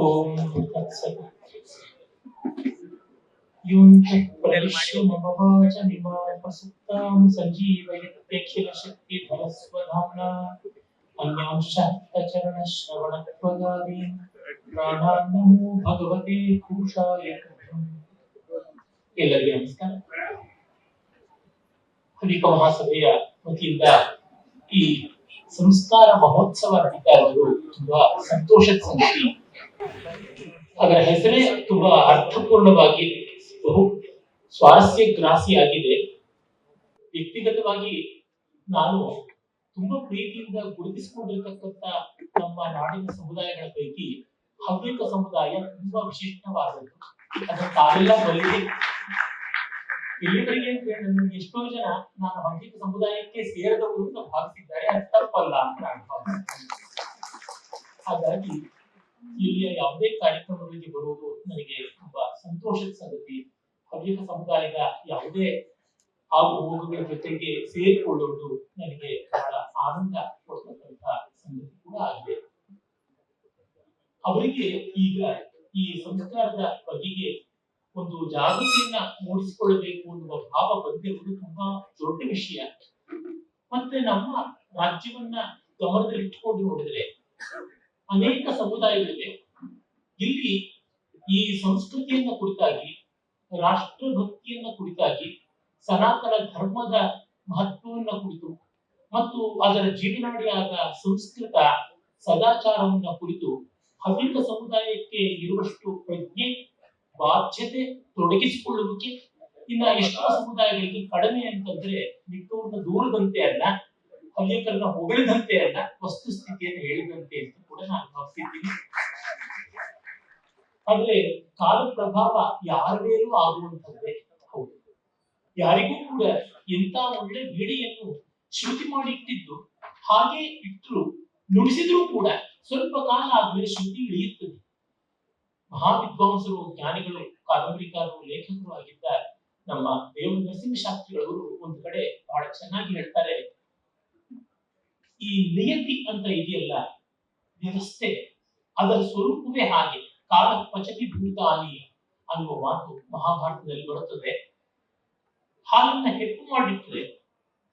ಓಂ ತತ್ಸತ್. ಯುಂತಃ ಪ್ರವಿಶ್ಯಮಮವಾಚ ನಿಮಾಪಸುಪ್ತಾಂ ಸಂಜೀವಯತ್ಯಖಿಲಶಕ್ತಿಧರಸ್ವಧಾಮ್ನಾ ಅನ್ಯಾಂಶ್ಚಾತ್ತಚರಣಶ್ರವಣತ್ವಗಾದೀನ್ ಪ್ರಾಣಾನ್ ನಮೋ ಭಗವತೆ ಪುರುಷಾಯ ತುಭ್ಯಂ. ಎಲ್ಲರಿಗೂ ನಮಸ್ಕಾರ. ಹರಿಕ ಮಹಾಸಭೆಯ ವತಿಯಿಂದ ಈ ಸಂಸ್ಕಾರ ಮಹೋತ್ಸವ ನಡೀತಾ ಇರೋದು ತುಂಬಾ ಸಂತೋಷದ ಸಂಗತಿ. ಅದರ ಹೆಸರೇ ತುಂಬಾ ಅರ್ಥಪೂರ್ಣವಾಗಿ ಬಹು ಸ್ವಾರಸ್ಯಗ್ರಾಸಿಯಾಗಿದೆ. ವ್ಯಕ್ತಿಗತವಾಗಿ ನಾನು ತುಂಬಾ ಪ್ರೀತಿಯಿಂದ ಗುರುತಿಸಿಕೊಂಡಿರ್ತಕ್ಕಂಥ ನಮ್ಮ ನಾಡಿನ ಸಮುದಾಯಗಳ ಪೈಕಿ ಹವ್ಯಕ ಸಮುದಾಯ ತುಂಬಾ ವಿಶಿಷ್ಟವಾದದ್ದು. ಅದನ್ನು ತಾವೆಲ್ಲ ಬಲ್ಲಿದೆ. ಇಲ್ಲಿವರೆಗೆ ನನಗೆ ಎಷ್ಟೋ ಜನ ನಾನು ಹವ್ಯಕ ಸಮುದಾಯಕ್ಕೆ ಸೇರಿದವರು ಅಂತ ಭಾವಿಸಿದ್ದಾರೆ. ಅದು ತಪ್ಪಲ್ಲ ಅಂತ ನಾನು ಭಾವಿಸಿದ್ದೇನೆ. ಹಾಗಾಗಿ ಇಲ್ಲಿಯ ಯಾವುದೇ ಕಾರ್ಯಕ್ರಮಗಳಿಗೆ ಬರುವುದು ನನಗೆ ತುಂಬಾ ಸಂತೋಷದ ಸಂಗತಿ. ಹವ್ಯಕ ಸಮುದಾಯದ ಯಾವುದೇ ಆಗು ಹೋಗುಗಳ ಜೊತೆಗೆ ಸೇರಿಕೊಳ್ಳುವುದು ನನಗೆ ಬಹಳ ಆನಂದ ಕೊಡ್ತಕ್ಕಂಥ ಸಂಗತಿ ಕೂಡ ಆಗಿದೆ. ಅವರಿಗೆ ಈಗ ಈ ಸಂಸ್ಕಾರದ ಬಗೆಗೆ ಒಂದು ಜಾಗೃತಿಯನ್ನ ಮೂಡಿಸಿಕೊಳ್ಳಬೇಕು ಅನ್ನುವ ಭಾವ ಬಂದಿರುವುದು ತುಂಬಾ ದೊಡ್ಡ ವಿಷಯ. ಮತ್ತೆ ನಮ್ಮ ರಾಜ್ಯವನ್ನ ಗಮನದಲ್ಲಿಟ್ಟುಕೊಂಡು ನೋಡಿದ್ರೆ ಅನೇಕ ಸಮುದಾಯಗಳಿವೆ. ಇಲ್ಲಿ ಈ ಸಂಸ್ಕೃತಿಯನ್ನ ಕುರಿತಾಗಿ, ರಾಷ್ಟ್ರಭಕ್ತಿಯನ್ನ ಕುರಿತಾಗಿ, ಸನಾತನ ಧರ್ಮದ ಮಹತ್ವವನ್ನ ಕುರಿತು ಮತ್ತು ಅದರ ಜೀವನಾಡಿಯಾದ ಸಂಸ್ಕೃತ ಸದಾಚಾರವನ್ನ ಕುರಿತು ಹವ್ಯಕ ಸಮುದಾಯಕ್ಕೆ ಇರುವಷ್ಟು ಪ್ರಜ್ಞೆ, ಬಾಧ್ಯತೆ, ತೊಡಗಿಸಿಕೊಳ್ಳುವಿಕೆ ಇನ್ನ ಎಷ್ಟೋ ಸಮುದಾಯಗಳಿಗೆ ಕಡಿಮೆ ಅಂತಂದ್ರೆ ಮಿಕ್ಕವ್ರನ್ನ ದೂರದಂತೆ ಅಲ್ಲ, ಹವ್ಯಕರನ್ನ ಹೊಗಳಿದಂತೆ ಅಲ್ಲ, ವಸ್ತುಸ್ಥಿತಿಯನ್ನು ಹೇಳಿದಂತೆ ಅಂತ ಕೂಡ ನಾನು ಭಾವಿಸಿದ್ದೀನಿ. ಆದ್ರೆ ಕಾಲ ಪ್ರಭಾವ ಯಾರ ಮೇಲೂ ಆಗುವಂತದ್ದೇ ಹೌದು. ಯಾರಿಗೂ ಕೂಡ ಎಂತ ಒಳ್ಳೆ ಬೇಡಿಯನ್ನು ಶ್ರುತಿ ಮಾಡಿಟ್ಟಿದ್ದು ಹಾಗೆ ಇಟ್ಟರು ನುಡಿಸಿದ್ರೂ ಕೂಡ ಸ್ವಲ್ಪ ಕಾಲ ಆದ್ಮೇಲೆ ಶ್ರುತಿ ಇಳಿಯುತ್ತದೆ. ಮಹಾವಿದ್ವಾಂಸರು, ಜ್ಞಾನಿಗಳು, ಕಾದಂಬರಿಕಾರರು, ಲೇಖಕರು ಆಗಿದ್ದ ನಮ್ಮ ದೇವ ನರಸಿಂಹಶಾಸ್ತ್ರಿಗಳವರು ಒಂದು ಕಡೆ ಬಹಳ ಚೆನ್ನಾಗಿ ಹೇಳ್ತಾರೆ, ಈ ನಿಯತಿ ಅಂತ ಇದೆಯಲ್ಲ ವ್ಯವಸ್ಥೆ, ಅದರ ಸ್ವರೂಪವೇ ಹಾಗೆ. ಕಾಲ ಪಚತಿ ಭೂತಾನಿ ಅನ್ನುವ ಮಾತು ಮಹಾಭಾರತದಲ್ಲಿ ಬರುತ್ತದೆ. ಹಾಲನ್ನ ಹೆಪ್ಪು ಮಾಡಿಟ್ರೆ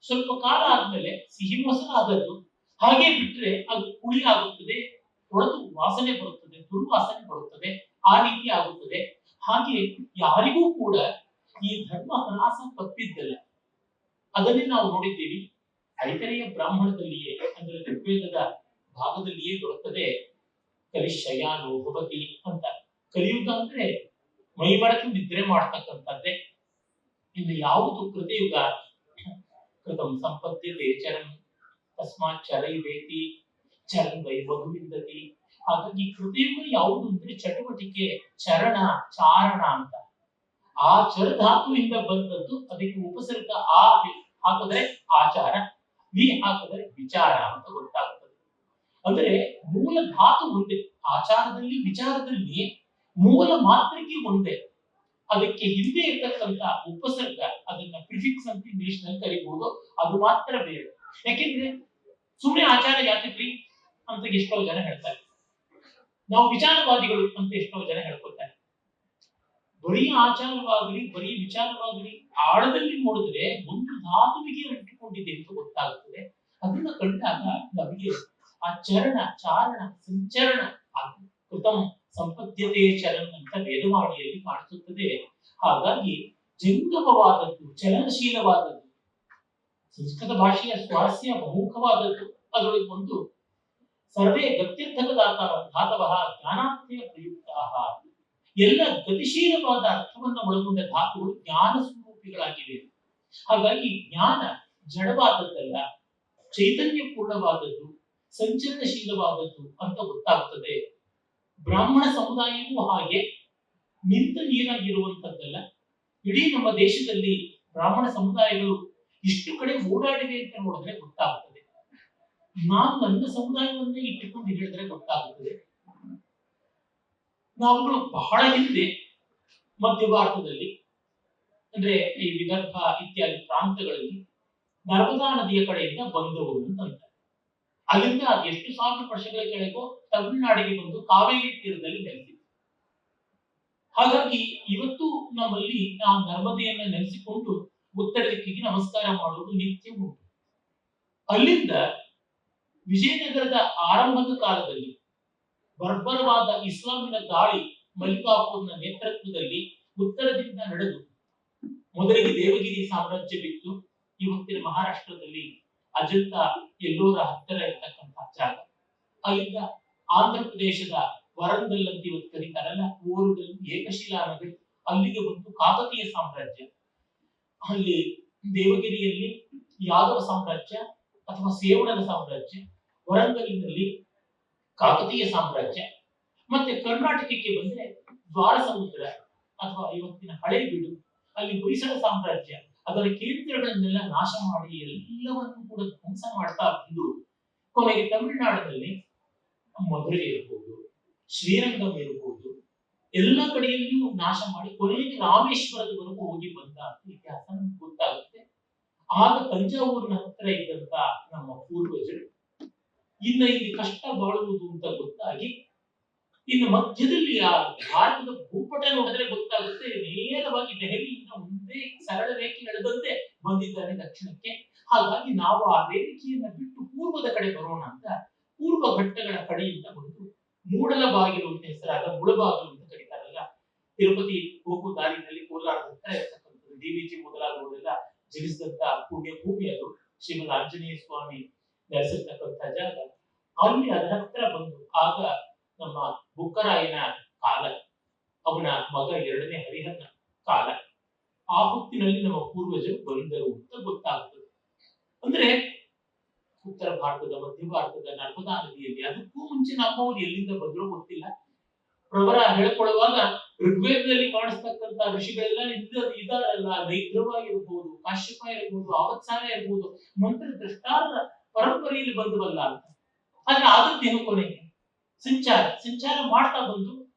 ಸ್ವಲ್ಪ ಕಾಲ ಆದ್ಮೇಲೆ ಸಿಹಿ ಮೊಸರಾದದ್ದು, ಹಾಗೆ ಬಿಟ್ರೆ ಅದು ಹುಳಿ ಆಗುತ್ತದೆ, ಹೊಡೆದು ವಾಸನೆ ಬರುತ್ತದೆ, ದುರ್ವಾಸನೆ ಬರುತ್ತದೆ, ಆ ರೀತಿ ಆಗುತ್ತದೆ. ಹಾಗೆ ಯಾರಿಗೂ ಕೂಡ ಈ ಧರ್ಮ ಹ್ರಾಸ ತಪ್ಪಿದ್ದಲ್ಲ. ಅದನ್ನೇ ನಾವು ನೋಡಿದ್ದೀವಿ. ಐತರೆಯ ಬ್ರಾಹ್ಮಣದಲ್ಲಿಯೇ ಅಂದ್ರೆ ಋಗ್ವೇದದ ಭಾಗದಲ್ಲಿಯೇ ಬರುತ್ತದೆ, ಕಲಿಶಯಾನೋ ಭವತಿ ಅಂತ. ಕಲಿಯುಗ ಅಂದ್ರೆ ಮೈ ಮರೆತು ನಿದ್ರೆ ಮಾಡ್ತಕ್ಕಂಥದ್ದೇ. ಇನ್ನು ಯಾವುದು ಕೃತಯುಗ? ಕೃತಂ ಸಂಪದ್ಯತೆ ಚರನ್ ತಸ್ಮಾತ್ ಚರೈವೇತಿ ಚರನ್ ವೈಭವಿಂದತಿ. ಹಾಗಾಗಿ ಕೃತಯುಗ ಯಾವುದು ಅಂದ್ರೆ ಚಟುವಟಿಕೆ, ಚರಣ, ಚಾರಣ ಅಂತ. ಆ ಚರ ಧಾತುವಿಂದ ಬಂದದ್ದು. ಅದಕ್ಕೆ ಉಪಸರ್ಗ ಆ ಹಾಕಿದ್ರೆ ಆಚಾರ, ವಿ ಹಾಕಿದ್ರೆ ವಿಚಾರ ಅಂತ ಗೊತ್ತಾಗ್ತದೆ. ಅಂದ್ರೆ ಮೂಲ ಧಾತು ಒಂದೇ. ಆಚಾರದಲ್ಲಿ, ವಿಚಾರದಲ್ಲಿ ಮೂಲ ಮಾತ್ರಕ್ಕೆ ಒಂದೇ. ಅದಕ್ಕೆ ಹಿಂದೆ ಇರ್ತಕ್ಕಂಥ ಉಪಸರ್ಗ, ಅದನ್ನ ಪ್ರಿಫಿಕ್ಸ್ ಅಂತ ಇಂಗ್ಲಿಷ್ ನಲ್ಲಿ ಕರಿಬಹುದು, ಅದು ಮಾತ್ರ ಬೇರೆ. ಯಾಕೆಂದ್ರೆ ಸುಮ್ಮನೆ ಆಚಾರ ಯಾತಿದ್ರಿ ಅಂತ ಎಷ್ಟೋ ಜನ ಹೇಳ್ತಾರೆ, ನಾವು ವಿಚಾರವಾದಿಗಳು ಅಂತ ಎಷ್ಟೋ ಜನ ಹೇಳ್ಕೊತಾರೆ. ಬರೀ ಆಚಾರವಾಗಲಿ, ಬರೀ ವಿಚಾರವಾಗಲಿ ಆಳದಲ್ಲಿ ನೋಡಿದ್ರೆ ಒಂದು ಧಾತುವಿಗೆ ಅಂಟಿಕೊಂಡಿದೆ ಅಂತ ಗೊತ್ತಾಗುತ್ತದೆ. ಅದನ್ನ ಕಂಡಾಗ ನಮಗೆ ಆ ಚರಣ, ಚಾರಣ, ಸಂಚರಣ, ಕೃತಂ ಸಂಪದ್ಯತೆ ಚರಣ ಅಂತ ವೇದವಾಣಿಯಲ್ಲಿ ಕಾಣಿಸುತ್ತದೆ. ಹಾಗಾಗಿ ಜಂಗಮವಾದದ್ದು, ಚಲನಶೀಲವಾದದ್ದು, ಸಂಸ್ಕೃತ ಭಾಷೆಯ ಸ್ವಾರಸ್ಯ ಬಹುಮುಖವಾದದ್ದು. ಅದರೊಳಗೆ ಒಂದು ಸರ್ವೇ ಗತ್ಯರ್ಥಕ ಧಾತವಃ ಜ್ಞಾನಾರ್ಥೇ ಪ್ರಯುಕ್ತಾಃ. ಎಲ್ಲ ಗತಿಶೀಲವಾದ ಅರ್ಥವನ್ನ ಒಳಗೊಂಡ ಧಾತುಗಳು ಜ್ಞಾನ ಸ್ವರೂಪಿಗಳಾಗಿವೆ. ಹಾಗಾಗಿ ಜ್ಞಾನ ಜಡವಾದದ್ದಲ್ಲ, ಚೈತನ್ಯಪೂರ್ಣವಾದದ್ದು, ಸಂಚಲನಶೀಲವಾದದ್ದು ಅಂತ ಗೊತ್ತಾಗುತ್ತದೆ. ಬ್ರಾಹ್ಮಣ ಸಮುದಾಯವೂ ಹಾಗೆ ನಿಂತ ನೀರಾಗಿರುವಂತದ್ದಲ್ಲ. ಇಡೀ ನಮ್ಮ ದೇಶದಲ್ಲಿ ಬ್ರಾಹ್ಮಣ ಸಮುದಾಯಗಳು ಇಷ್ಟು ಕಡೆ ಓಡಾಡಿವೆ ಅಂತ ನೋಡಿದ್ರೆ ಗೊತ್ತಾಗುತ್ತದೆ. ನಾನು ನನ್ನ ಸಮುದಾಯವನ್ನೇ ಇಟ್ಟುಕೊಂಡು ಹೇಳಿದ್ರೆ ಗೊತ್ತಾಗುತ್ತದೆ. ನಾವುಗಳು ಬಹಳ ಹಿಂದೆ ಮಧ್ಯ ಭಾರತದಲ್ಲಿ ಅಂದ್ರೆ ಈ ವಿದರ್ಭ ಇತ್ಯಾದಿ ಪ್ರಾಂತಗಳಲ್ಲಿ ನರ್ಮದಾ ನದಿಯ ಕಡೆಯಿಂದ ಬಂದವರು ಅಂತಂತಾರೆ. ಅಲ್ಲಿಂದ ಎಷ್ಟು ಸಾವಿರ ವರ್ಷಗಳ ಕೆಳಗೂ ತಮಿಳುನಾಡಿಗೆ ಬಂದು ಕಾವೇರಿ ತೀರದಲ್ಲಿ ನೆಲೆಸಿದೆ. ಹಾಗಾಗಿ ಇವತ್ತು ನಮ್ಮಲ್ಲಿ ಆ ನರ್ಮದೆಯನ್ನ ನೆನೆಸಿಕೊಂಡು ಉತ್ತರ ದಿಕ್ಕಿಗೆ ನಮಸ್ಕಾರ ಮಾಡುವುದು ನಿತ್ಯ ಉಂಟು. ಅಲ್ಲಿಂದ ವಿಜಯನಗರದ ಆರಂಭದ ಕಾಲದಲ್ಲಿ ಬರ್ಬರವಾದ ಇಸ್ಲಾಮಿನ ದಾಳಿ ಮಲ್ಲಿಕಾರ್ಜುನ ನೇತೃತ್ವದಲ್ಲಿ ಉತ್ತರದಿಂದ ನಡೆದು ಮೊದಲಿಗೆ ದೇವಗಿರಿ ಸಾಮ್ರಾಜ್ಯ ಬಿತ್ತು. ಇವತ್ತಿನ ಮಹಾರಾಷ್ಟ್ರದಲ್ಲಿ ಅಜಂತ ಎಲ್ಲೋರ ಹತ್ತಿರ ಇರತಕ್ಕಂತಹ ಜಾಗ. ಅಲ್ಲಿಂದ ಆಂಧ್ರ ಪ್ರದೇಶದ ವರಂಗಲ್ ಅಂತ ಇವತ್ತು ಕರೀತಾರಲ್ಲ, ಓರುಗಲ್, ಏಕಶಿಲಾ ನಗರಿ, ಅಲ್ಲಿಗೆ ಬಂದು ಕಾಕತೀಯ ಸಾಮ್ರಾಜ್ಯ. ಅಲ್ಲಿ ದೇವಗಿರಿಯಲ್ಲಿ ಯಾದವ ಸಾಮ್ರಾಜ್ಯ ಅಥವಾ ಸೇವಣನ ಸಾಮ್ರಾಜ್ಯ, ವರಂಗಲಿನಲ್ಲಿ ಕಾಕತೀಯ ಸಾಮ್ರಾಜ್ಯ, ಮತ್ತೆ ಕರ್ನಾಟಕಕ್ಕೆ ಬಂದ್ರೆ ದ್ವಾರ ಸಮುದ್ರ ಅಥವಾ ಇವತ್ತಿನ ಹಳೇಬೀಡು, ಅಲ್ಲಿ ಹೊಯ್ಸಳ ಸಾಮ್ರಾಜ್ಯ, ಅದರ ಕೇಂದ್ರಗಳನ್ನೆಲ್ಲ ನಾಶ ಮಾಡಿ ಎಲ್ಲವನ್ನು ಕೂಡ ಧ್ವಂಸ ಮಾಡ್ತಾ ಬಂದು ಕೊನೆಗೆ ತಮಿಳುನಾಡಿನಲ್ಲಿ ಮಧುರೆ ಇರಬಹುದು, ಶ್ರೀರಂಗಂ ಇರಬಹುದು, ಎಲ್ಲ ಕಡೆಯಲ್ಲಿಯೂ ನಾಶ ಮಾಡಿ ಕೊನೆಗೆ ರಾಮೇಶ್ವರದವರೆಗೂ ಹೋಗಿ ಬಂದ ಇತಿಹಾಸ ನಮ್ಗೆ ಗೊತ್ತಾಗುತ್ತೆ. ಆಗ ತಂಜಾವೂರಿನ ಹತ್ತಿರ ಇದ್ದಂತ ನಮ್ಮ ಪೂರ್ವಜರು ಇನ್ನು ಇಲ್ಲಿ ಕಷ್ಟ ಬಾಳುವುದು ಅಂತ ಗೊತ್ತಾಗಿ ಇನ್ನು ಮಧ್ಯದಲ್ಲಿ ಆ ಭಾರತದ ಭೂಪಟ ನೋಡಿದ್ರೆ ಗೊತ್ತಾಗುತ್ತೆ, ನೇರವಾಗಿ ದೆಹಲಿಯಿಂದ ಒಂದೇ ಸರಳ ರೇಖೆ ಎಳೆದಂತೆ ಬಂದಿದ್ದಾರೆ ದಕ್ಷಿಣಕ್ಕೆ. ಹಾಗಾಗಿ ನಾವು ಆ ರೇಖೆಯನ್ನ ಬಿಟ್ಟು ಪೂರ್ವದ ಕಡೆ ಬರೋಣ ಅಂತ ಪೂರ್ವ ಘಟ್ಟಗಳ ಕಡೆಯಿಂದ ಬಂದು ಮೂಡಲ ಬಾಗಿಲು ಅಂತ ಹೆಸರಾದ ಮುಳಬಾಗಿಲು ಅಂತ ಕರೀತಾರಲ್ಲ, ತಿರುಪತಿ ಹೋಗುವ ದಾರಿನಲ್ಲಿ ಕೋಲಾರದ ಹತ್ರ ಇರ್ತಕ್ಕಂಥದ್ದು, ಡಿವಿಜಿ ಮೊದಲಾದವರೆಲ್ಲ ಜನಿಸಿದಂತ ಪುಣ್ಯ ಭೂಮಿ ಅದು. ಶ್ರೀಮದ್ ಆಂಜನೇಯ ಸ್ವಾಮಿ ನೆಲೆಸಿರ್ತಕ್ಕಂಥ ಜಾಗ. ಅಲ್ಲಿ ಅದರ ಹತ್ರ ಬಂದು ಆಗ ನಮ್ಮ ಬುಕ್ಕರಾಯನ ಕಾಲ, ಅವನ ಮಗ ಎರಡನೇ ಹರಿಹರನ ಕಾಲ, ಆ ಹೊತ್ತಿನಲ್ಲಿ ನಮ್ಮ ಪೂರ್ವಜರು ಬಂದರು ಅಂತ ಗೊತ್ತಾಗ್ತದೆ. ಅಂದ್ರೆ ಉತ್ತರ ಭಾರತದ, ಮಧ್ಯ ಭಾರತದ ನರ್ಮದಾ ನದಿಯಲ್ಲಿ, ಅದಕ್ಕೂ ಮುಂಚೆ ನಮ್ಮವರು ಎಲ್ಲಿಂದ ಬಂದರೂ ಗೊತ್ತಿಲ್ಲ. ಪ್ರವರ ಹೇಳ್ಕೊಳ್ಳುವಾಗ ಋಗ್ವೇದದಲ್ಲಿ ಕಾಣಿಸ್ತಕ್ಕಂಥ ಋಷಿಗಳೆಲ್ಲ ಇದಾರಲ್ಲ, ನೈದ್ರವ ಇರಬಹುದು, ಕಾಶ್ಯಪ ಇರಬಹುದು, ಆವತ್ಸಾರ ಇರಬಹುದು, ಮಂತ್ರ ದೃಷ್ಟಾರ ಪರಂಪರೆಯಲ್ಲಿ ಬಂದವಲ್ಲ ಅಂತ. ಆದ್ರೆ ಆದದ್ದೇನು ಕೊನೆಗೆ ಸಂಚಾರ ಮಾಡ್ತಾ ಬಂದು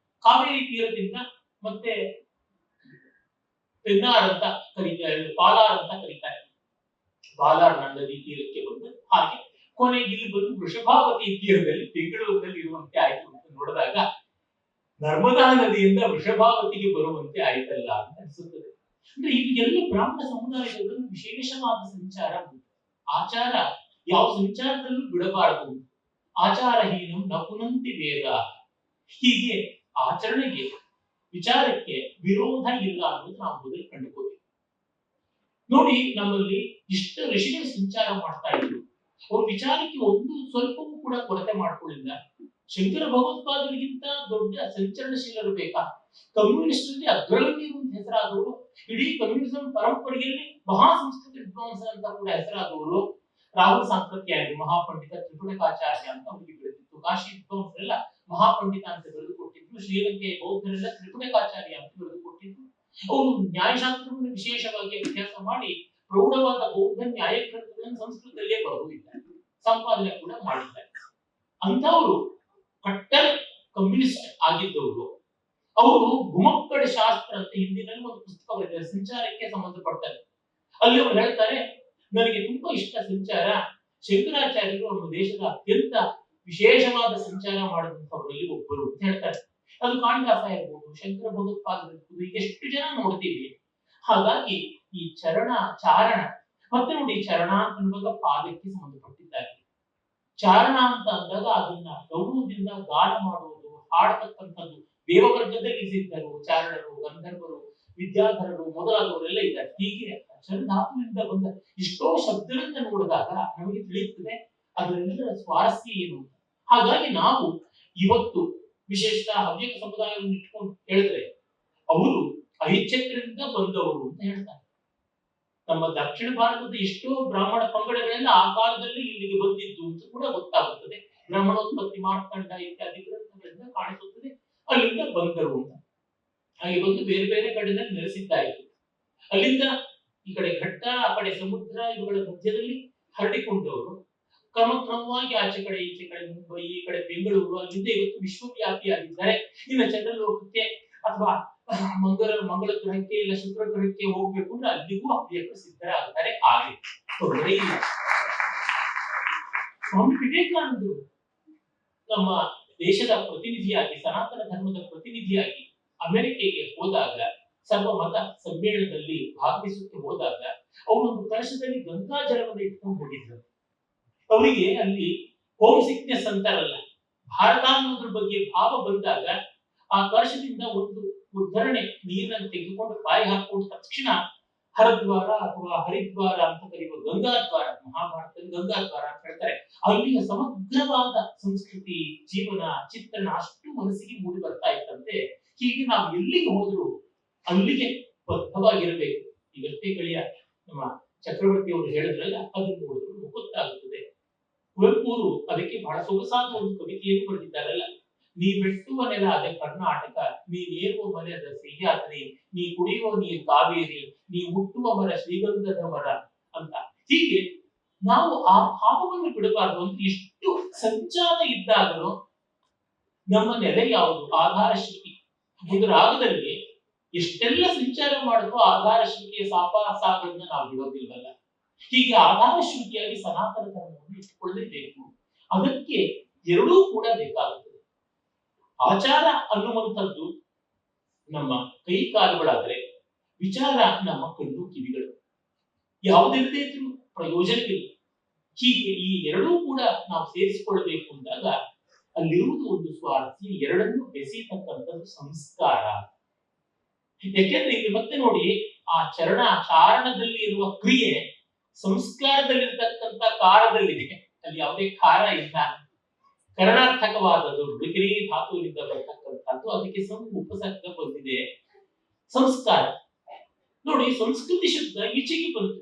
ಕಾವೇರಿ ತೀರದಿಂದ ಮತ್ತೆ ಪೆನ್ನಾರ್ ಅಂತ ಕರೀತಾರೆ, ಪಾಲಾರ್ ಅಂತ ಕರೀತಾರೆ, ಪಾಲಾರ್ ನದಿ ತೀರಕ್ಕೆ ಬಂದು ಹಾಗೆ ಕೊನೆಗೆ ಇಲ್ಲಿ ಬಂದು ವೃಷಭಾವತಿ ತೀರದಲ್ಲಿ ಬೆಂಗಳೂರಿನಲ್ಲಿ ಇರುವಂತೆ ಆಯ್ತು ಅಂತ ನೋಡಿದಾಗ ನರ್ಮದಾ ನದಿಯಿಂದ ವೃಷಭಾವತಿಗೆ ಬರುವಂತೆ ಆಯ್ತಲ್ಲ ಅಂತ ಅನಿಸುತ್ತದೆ. ಅಂದ್ರೆ ಇದು ಎಲ್ಲ ಬ್ರಾಹ್ಮಣ ಸಮುದಾಯದಲ್ಲಿ ವಿಶೇಷವಾದ ಸಂಚಾರ ಉಂಟು. ಆಚಾರ ಯಾವ ಸಂಚಾರದಲ್ಲೂ ಬಿಡಬಾರದು. ಆಚಾರಹೀನಂ ನ ಪುನಂತಿ ವೇದ. ಹೀಗೆ ಆಚರಣೆಗೆ, ವಿಚಾರಕ್ಕೆ ವಿರೋಧ ಇಲ್ಲ ಅನ್ನೋದು ನಾವು ಮೊದಲು ಕಂಡುಕೋಬೇಕು. ನೋಡಿ, ನಮ್ಮಲ್ಲಿ ಇಷ್ಟ ಋಷಿಗಳು ಸಂಚಾರ ಮಾಡ್ತಾ ಇದ್ರು, ಅವ್ರ ವಿಚಾರಕ್ಕೆ ಒಂದು ಸ್ವಲ್ಪವೂ ಕೂಡ ಕೊರತೆ ಮಾಡ್ಕೊಳ್ಳಿಲ್ಲ. ಶಂಕರ ಭಗವತ್ಪಾದರಿಗಿಂತ ದೊಡ್ಡ ಸಂಚರಣಶೀಲರು ಬೇಕಾ? ಕಮ್ಯುನಿಸ್ಟ್ ಅಲ್ಲಿ ಅಗ್ರಗಣ್ಯರು ಅಂತ ಹೆಸರಾದವರು, ಇಡೀ ಕಮ್ಯುನಿಸಂ ಪರಂಪರೆಯಲ್ಲಿ ಮಹಾ ಸಂಸ್ಕೃತ ವಿದ್ವಾಂಸ ಅಂತ ಕೂಡ ಹೆಸರಾದವರು ರಾಹುಲ್ ಸಾಂಕೃತ್ಯಾಗಿ ಮಹಾಪಂಡಿತ ತ್ರಿಪುಟಕಾಚಾರ್ಯ ಅಂತ ಅವರಿಗೆ ಬೆಳೆದಿತ್ತು. ಕಾಶಿ ವಿದ್ವಾಂಸರೆಲ್ಲ ಮಹಾಪಂಡಿತ ಅಂತ ಬರೆದುಕೊಟ್ಟಿದ್ರು, ಶ್ರೀಲಂಕೆಯ ಬೌದ್ಧರೆಲ್ಲ ತ್ರಿಪುಟಕಾಚಾರ್ಯ ಅಂತ ಬರೆದುಕೊಟ್ಟಿದ್ರು. ಅವರು ನ್ಯಾಯಶಾಸ್ತ್ರವನ್ನು ವಿಶೇಷವಾಗಿ ಅಭ್ಯಾಸ ಮಾಡಿ ಪ್ರೌಢವಾದ ಬೌದ್ಧ ನ್ಯಾಯ ಗ್ರಂಥಗಳನ್ನು ಸಂಸ್ಕೃತದಲ್ಲೇ ಬರೆದಿದ್ದಾರೆ, ಸಂಪಾದನೆ ಕೂಡ ಮಾಡಿದ್ದಾರೆ. ಅಂತವರು ಕಟ್ಟರ್ ಕಮ್ಯುನಿಸ್ಟ್ ಆಗಿದ್ದವರು. ಅವರು ಗುಮಕ್ಕಡ ಶಾಸ್ತ್ರ ಅಂತ ಹಿಂದಿನಲ್ಲಿ ಒಂದು ಪುಸ್ತಕ ಬರೆದಿದ್ದಾರೆ, ಸಂಚಾರಕ್ಕೆ ಸಂಬಂಧಪಟ್ಟದ್ದು. ಅಲ್ಲಿ ಅವರು ಹೇಳ್ತಾರೆ, ನನಗೆ ತುಂಬಾ ಇಷ್ಟ ಸಂಚಾರ. ಶಂಕರಾಚಾರ್ಯರು ನಮ್ಮ ದೇಶದ ಅತ್ಯಂತ ವಿಶೇಷವಾದ ಸಂಚಾರ ಮಾಡಿದಂಥವರಲ್ಲಿ ಒಬ್ಬರು ಅಂತ ಹೇಳ್ತಾರೆ. ಅದು ಕಾಳಿದಾಸ ಇರ್ಬೋದು, ಶಂಕರ ಭಗವತ್ಪಾದರು ಇರ್ಬೋದು, ಈಗ ಎಷ್ಟು ಜನ ನೋಡ್ತೀವಿ. ಹಾಗಾಗಿ ಈ ಚಾರಣ ಮತ್ತೆ ನೋಡಿ, ಚರಣ ಅಂತ ಅನ್ನುವಾಗ ಪಾದಕ್ಕೆ ಸಂಬಂಧಪಟ್ಟಿದ್ದಾರೆ. ಚಾರಣ ಅಂತ ಅಂದಾಗ ಅದನ್ನ ಗೌರವದಿಂದ ಗಾನ ಮಾಡುವುದು, ಹಾಡತಕ್ಕಂಥದ್ದು. ದೇವವರ್ಗದಲ್ಲಿ ಸಿದ್ಧರು, ಚಾರಣರು, ಗಂಧರ್ವರು, ವಿದ್ಯಾಧರರು ಮೊದಲಾದವರೆಲ್ಲ ಇದ್ದಾರೆ. ಹೀಗೆ ಅಕ್ಷರಧಾತುವಿಂದ ಬಂದ ಎಷ್ಟೋ ಶಬ್ದಗಳಿಂದ ನೋಡಿದಾಗ ನಮಗೆ ತಿಳಿಯುತ್ತದೆ ಅದರೆಲ್ಲರ ಸ್ವಾರಸ್ಯ ಏನು. ಹಾಗಾಗಿ ನಾವು ಇವತ್ತು ವಿಶೇಷತಃ ಹವ್ಯಕ ಸಮುದಾಯವನ್ನು ಇಟ್ಕೊಂಡು ಹೇಳಿದ್ರೆ ಅವರು ಐಚ್ಛತ್ರದಿಂದ ಬಂದವರು ಅಂತ ಹೇಳ್ತಾರೆ. ನಮ್ಮ ದಕ್ಷಿಣ ಭಾರತದ ಎಷ್ಟೋ ಬ್ರಾಹ್ಮಣ ಪಂಗಡಗಳೆಲ್ಲ ಆ ಕಾಲದಲ್ಲಿ ಇಲ್ಲಿಗೆ ಬಂದಿದ್ದು ಅಂತ ಕೂಡ ಗೊತ್ತಾಗುತ್ತದೆ. ಬ್ರಾಹ್ಮಣೋತ್ಪತ್ತಿ ಮಾರ್ಕಂಡ ಇತ್ಯಾದಿ ಗ್ರಂಥಗಳಿಂದ ಕಾಣಿಸುತ್ತದೆ ಅಲ್ಲಿಂದ ಬಂದರು ಅಂತ. ಹಾಗೆ ಬಂದು ಬೇರೆ ಬೇರೆ ಕಡೆಯಲ್ಲಿ ನೆಲೆಸಿದ್ದಾಯಿತು. ಅಲ್ಲಿಂದ ಈ ಕಡೆ ಘಟ್ಟ, ಆ ಕಡೆ ಸಮುದ್ರ, ಇವುಗಳ ಮಧ್ಯದಲ್ಲಿ ಹರಡಿಕೊಂಡವರು ಕ್ರಮಕ್ರಮವಾಗಿ ಆಚೆ ಕಡೆ ಈಚೆ ಕಡೆ ಮುಂಬೈ, ಈ ಕಡೆ ಬೆಂಗಳೂರು, ಅಲ್ಲಿಂದ ಇವತ್ತು ವಿಶ್ವವ್ಯಾಪಿಯಾಗಿದ್ದಾರೆ. ಇನ್ನು ಚಂದ್ರಲೋಕಕ್ಕೆ ಅಥವಾ ಮಂಗಳ ಗ್ರಹಕ್ಕೆ ಇಲ್ಲ ಶುಕ್ರ ಗ್ರಹಕ್ಕೆ ಹೋಗ್ಬೇಕು ಅಂದ್ರೆ ಅಲ್ಲಿಗೂ ಹವ್ಯಕ ಸಿದ್ಧರಾಗ್ತಾರೆ. ಹಾಗೆ ತೊಂದರೆ ಇಲ್ಲ. ಸ್ವಾಮಿ ವಿವೇಕಾನಂದರು ನಮ್ಮ ದೇಶದ ಪ್ರತಿನಿಧಿಯಾಗಿ, ಸನಾತನ ಧರ್ಮದ ಪ್ರತಿನಿಧಿಯಾಗಿ ಅಮೆರಿಕೆಗೆ ಹೋದಾಗ, ಸರ್ವಮತ ಸಮ್ಮೇಳನದಲ್ಲಿ ಭಾಗವಹಿಸುತ್ತೆ ಹೋದಾಗ, ಅವರೊಂದು ಕಳಶದಲ್ಲಿ ಗಂಗಾ ಜಲವನ್ನು ಇಟ್ಕೊಂಡು ಹೋಗಿದ್ರು. ಅವರಿಗೆ ಅಲ್ಲಿ ಹೋಮ್ ಸಿಕ್ನೆಸ್ ಅಂತಾರಲ್ಲ, ಭಾರತ ಅನ್ನೋದ್ರ ಬಗ್ಗೆ ಭಾವ ಬಂದಾಗ ಆ ಕಳಶದಿಂದ ಒಂದು ಉದ್ಧರಣೆ ನೀರನ್ನು ತೆಗೆದುಕೊಂಡು ಬಾಯಿ ಹಾಕೊಂಡು ತಕ್ಷಣ ಹರದ್ವಾರ ಅಥವಾ ಹರಿದ್ವಾರ ಅಂತ ಕರೆಯುವ ಗಂಗಾದ್ವಾರ, ಮಹಾಭಾರತದಲ್ಲಿ ಗಂಗಾದ್ವಾರ ಅಂತ ಹೇಳ್ತಾರೆ, ಅಲ್ಲಿಯ ಸಮಗ್ರವಾದ ಸಂಸ್ಕೃತಿ, ಜೀವನ, ಚಿತ್ರಣ ಅಷ್ಟು ಮನಸ್ಸಿಗೆ ಮೂಡಿ ಬರ್ತಾ ಇತ್ತಂತೆ. ಹೀಗೆ ನಾವು ಎಲ್ಲಿಗೆ ಹೋದ್ರು ಅಲ್ಲಿಗೆ ಬದ್ಧವಾಗಿರಬೇಕು. ಈಗಷ್ಟೇ ಗೆಳೆಯ ನಮ್ಮ ಚಕ್ರವರ್ತಿ ಅವರು ಹೇಳಿದ್ರಲ್ಲ, ಅದನ್ನು ನೋಡಿದ್ರು ಗೊತ್ತಾಗುತ್ತದೆ. ಕುವೆಂಪು ಅದಕ್ಕೆ ಬಹಳ ಸೊಗಸಾದ ಒಂದು ಕವಿತೆಯನ್ನು ಬರೆದಿದ್ದಾರಲ್ಲ, ನೀ ಬೆಟ್ಟುವ ನೆಲ ಅದೇ ಕರ್ನಾಟಕ, ನೀನೇರುವ ಮನೆ ಅದ ಸಹ್ಯಾದ್ರಿ, ನೀ ಕುಡಿಯುವ ನೀರು ಕಾವೇರಿ, ನೀ ಮುಟ್ಟುವ ಮರ ಶ್ರೀಗಂಧದ ಮರ ಅಂತ. ಹೀಗೆ ನಾವು ಆ ಭಾವವನ್ನು ಬಿಡಬಾರದು. ಅಂತ ಎಷ್ಟು ಸಂಚಾರ ಇದ್ದಾಗಲೂ ನಮ್ಮ ನೆಲೆ ಯಾವುದು? ಆಧಾರ ಶಿಲ್ಪಿ. ಒಂದು ರಾಗದಲ್ಲಿ ಎಷ್ಟೆಲ್ಲ ಸಂಚಾರ ಮಾಡಿದ್ರು ಆಧಾರ ಶಿಲ್ಪಿಯ ಸಾಪಾಸಾಗಳನ್ನ ನಾವು ಬಿಡೋದಿಲ್ವಲ್ಲ. ಹೀಗೆ ಆಧಾರ ಶಿಲ್ಪಿಯಾಗಿ ಸನಾತನ ಧರ್ಮವನ್ನು ಇಟ್ಟುಕೊಳ್ಳಲೇಬೇಕು. ಅದಕ್ಕೆ ಎರಡೂ ಕೂಡ ಬೇಕಾಗುತ್ತದೆ. ಆಚಾರ ಅನ್ನುವಂಥದ್ದು ನಮ್ಮ ಕೈ ಕಾಲುಗಳಾದ್ರೆ, ವಿಚಾರ ನಮ್ಮ ಕಣ್ಣು ಕಿವಿಗಳು. ಯಾವುದಿಲ್ಲದೆ ಇದ್ರೂ ಪ್ರಯೋಜನವಿಲ್ಲ. ಹೀಗೆ ಈ ಎರಡೂ ಕೂಡ ನಾವು ಸೇರಿಸಿಕೊಳ್ಬೇಕು ಅಂದಾಗ ಅಲ್ಲಿರುವುದು ಒಂದು ಸ್ವಾರ್ಥಿ, ಎರಡನ್ನು ಬೆಸೆಯತಕ್ಕಂಥದ್ದು ಸಂಸ್ಕಾರ. ಯಾಕೆಂದ್ರೆ ಇಲ್ಲಿ ಮತ್ತೆ ನೋಡಿ, ಆ ಚಾರಣದಲ್ಲಿ ಇರುವ ಕ್ರಿಯೆ ಸಂಸ್ಕಾರದಲ್ಲಿರ್ತಕ್ಕಂಥ ಕಾರದಲ್ಲಿದೆ. ಅಲ್ಲಿ ಯಾವುದೇ ಖಾರ ಇಲ್ಲ. ಕರ್ಣಾರ್ಥಕವಾದದ್ದು ಡಿಗ್ರಿ ಧಾತುವಿನಿಂದ ಬರ್ತಕ್ಕಂಥದ್ದು, ಅದಕ್ಕೆ ಉಪಸರ್ಗ ಬಂದಿದೆ. ಸಂಸ್ಕಾರ ನೋಡಿ, ಸಂಸ್ಕೃತಿ ಶಬ್ದ ಈಚೆಗೆ ಬಂತು.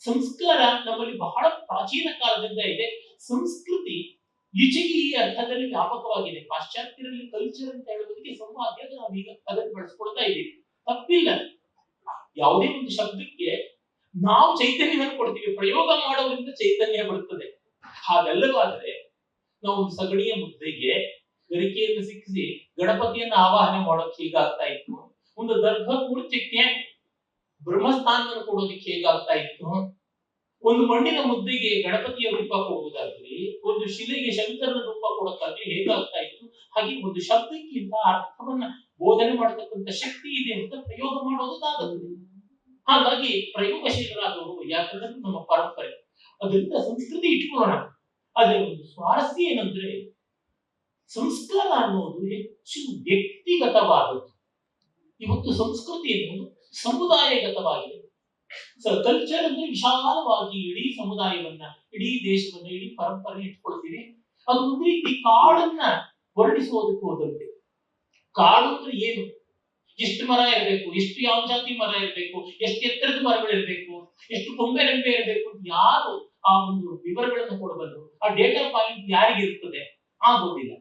ಸಂಸ್ಕಾರ ನಮ್ಮಲ್ಲಿ ಬಹಳ ಪ್ರಾಚೀನ ಕಾಲದಿಂದ ಇದೆ. ಸಂಸ್ಕೃತಿ ಈಚೆಗೆ ಈ ಅರ್ಥದಲ್ಲಿ ವ್ಯಾಪಕವಾಗಿದೆ. ಪಾಶ್ಚಾತ್ಯರಲ್ಲಿ ಕಲ್ಚರ್ ಅಂತ ಹೇಳೋದಕ್ಕೆ ಸಂವಾದ್ಯ ನಾವೀಗ ಅದನ್ನು ಬಳಸ್ಕೊಳ್ತಾ ಇದ್ದೀವಿ, ತಪ್ಪಿಲ್ಲ. ಯಾವುದೇ ಒಂದು ಶಬ್ದಕ್ಕೆ ನಾವು ಚೈತನ್ಯವನ್ನು ಕೊಡ್ತೀವಿ, ಪ್ರಯೋಗ ಮಾಡೋದ್ರಿಂದ ಚೈತನ್ಯ ಬರುತ್ತದೆ. ಹಾಗಲ್ಲವಾದ್ರೆ ನಾವು ಒಂದು ಸಗಣಿಯ ಮುದ್ದೆಗೆ ಗರಿಕೆಯನ್ನು ಸಿಕ್ಕಿಸಿ ಗಣಪತಿಯನ್ನು ಆವಾಹನೆ ಮಾಡೋಕೆ ಹೇಗಾಗ್ತಾ ಇತ್ತು, ಒಂದು ದರ್ಭ ಮೂರ್ತಿಗೆ ಬ್ರಹ್ಮಸ್ಥಾನವನ್ನು ಕೊಡೋದಕ್ಕೆ ಹೇಗಾಗ್ತಾ ಇತ್ತು, ಒಂದು ಮಣ್ಣಿನ ಮುದ್ದೆಗೆ ಗಣಪತಿಯ ರೂಪ ಕೊಡುವುದಾಗ್ಲಿ, ಒಂದು ಶಿಲೆಗೆ ಶಂಕರನ ರೂಪ ಕೊಡೋಕ್ಕಾಗ್ಲಿ ಹೇಗಾಗ್ತಾ ಇತ್ತು. ಹಾಗೆ ಒಂದು ಶಬ್ದಕ್ಕಿಂತ ಅರ್ಥವನ್ನ ಬೋಧನೆ ಮಾಡತಕ್ಕಂಥ ಶಕ್ತಿ ಇದೆ ಅಂತ ಪ್ರಯೋಗ ಮಾಡೋದಕ್ಕಾಗುತ್ತದೆ. ಹಾಗಾಗಿ ಪ್ರಯೋಗಶೀಲರಾದವರು ಯಾಕಂದ್ರೆ ನಮ್ಮ ಪರಂಪರೆ, ಅದರಿಂದ ಸಂಸ್ಕೃತಿ ಇಟ್ಕೊಳ್ಳೋಣ. ಆದ್ರೆ ಒಂದು ಸ್ವಾರಸ್ಯ ಏನಂದ್ರೆ, ಸಂಸ್ಕಾರ ಅನ್ನೋದು ಹೆಚ್ಚು ವ್ಯಕ್ತಿಗತವಾದದ್ದು. ಇವತ್ತು ಸಂಸ್ಕೃತಿ ಎನ್ನುವುದು ಸಮುದಾಯಗತವಾಗಿದೆ. ಕಲ್ಚರ್ ಅಂದ್ರೆ ವಿಶಾಲವಾಗಿ ಇಡೀ ಸಮುದಾಯವನ್ನ, ಇಡೀ ದೇಶವನ್ನ, ಇಡೀ ಪರಂಪರೆ ಇಟ್ಕೊಳ್ತೀವಿ. ಅದು ಒಂದು ರೀತಿ ಕಾಡನ್ನ ವರ್ಣಿಸೋದಕ್ಕೆ ಹೋದಂತೆ. ಕಾಡು ಅಂದ್ರೆ ಏನು? ಎಷ್ಟು ಮರ ಇರಬೇಕು, ಎಷ್ಟು ಯಾವ ಜಾತಿ ಮರ ಇರಬೇಕು, ಎಷ್ಟು ಎತ್ತರದ ಮರಗಳು ಇರಬೇಕು, ಎಷ್ಟು ಕೊಂಬೆ ರೆಂಬೆ ಇರಬೇಕು, ಯಾರು ಆ ಒಂದು ವಿವರಗಳನ್ನು ಕೊಡಬಲ್ಲರು? ಆ ಡೇಟಾ ಪಾಯಿಂಟ್ ಯಾರಿಗೆ ಇರ್ತದೆ? ಆಗೋದಿಲ್ಲ.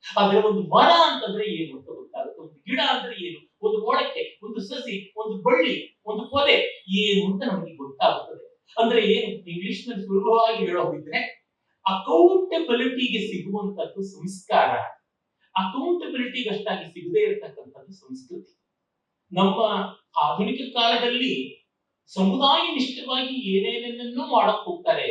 ಆದ್ರೆ ಒಂದು ಮರ ಅಂತಂದ್ರೆ ಏನು ಅಂತ ಗೊತ್ತಾಗುತ್ತೆ. ಒಂದು ಗಿಡ ಅಂದ್ರೆ ಏನು, ಒಂದು ಮೊಳಕೆ, ಒಂದು ಸಸಿ, ಒಂದು ಬಳ್ಳಿ, ಒಂದು ಪೊದೆ ಏನು ಅಂತ ನಮಗೆ ಗೊತ್ತಾಗುತ್ತದೆ. ಅಂದ್ರೆ ಏನು? ಇಂಗ್ಲಿಷ್ ನಲ್ಲಿ ಸುಲಭವಾಗಿ ಹೇಳೋದಿದ್ರೆ, ಅಕೌಂಟಬಿಲಿಟಿಗೆ ಸಿಗುವಂತದ್ದು ಸಂಸ್ಕಾರ, ಅಕೌಂಟಬಿಲಿಟಿಗೆ ಅಷ್ಟಾಗಿ ಸಿಗದೇ ಇರತಕ್ಕಂಥದ್ದು ಸಂಸ್ಕೃತಿ. ನಮ್ಮ ಆಧುನಿಕ ಕಾಲದಲ್ಲಿ ಸಮುದಾಯ ನಿಷ್ಠವಾಗಿ ಏನೇನನ್ನೂ ಮಾಡಕ್ ಹೋಗ್ತಾರೆ,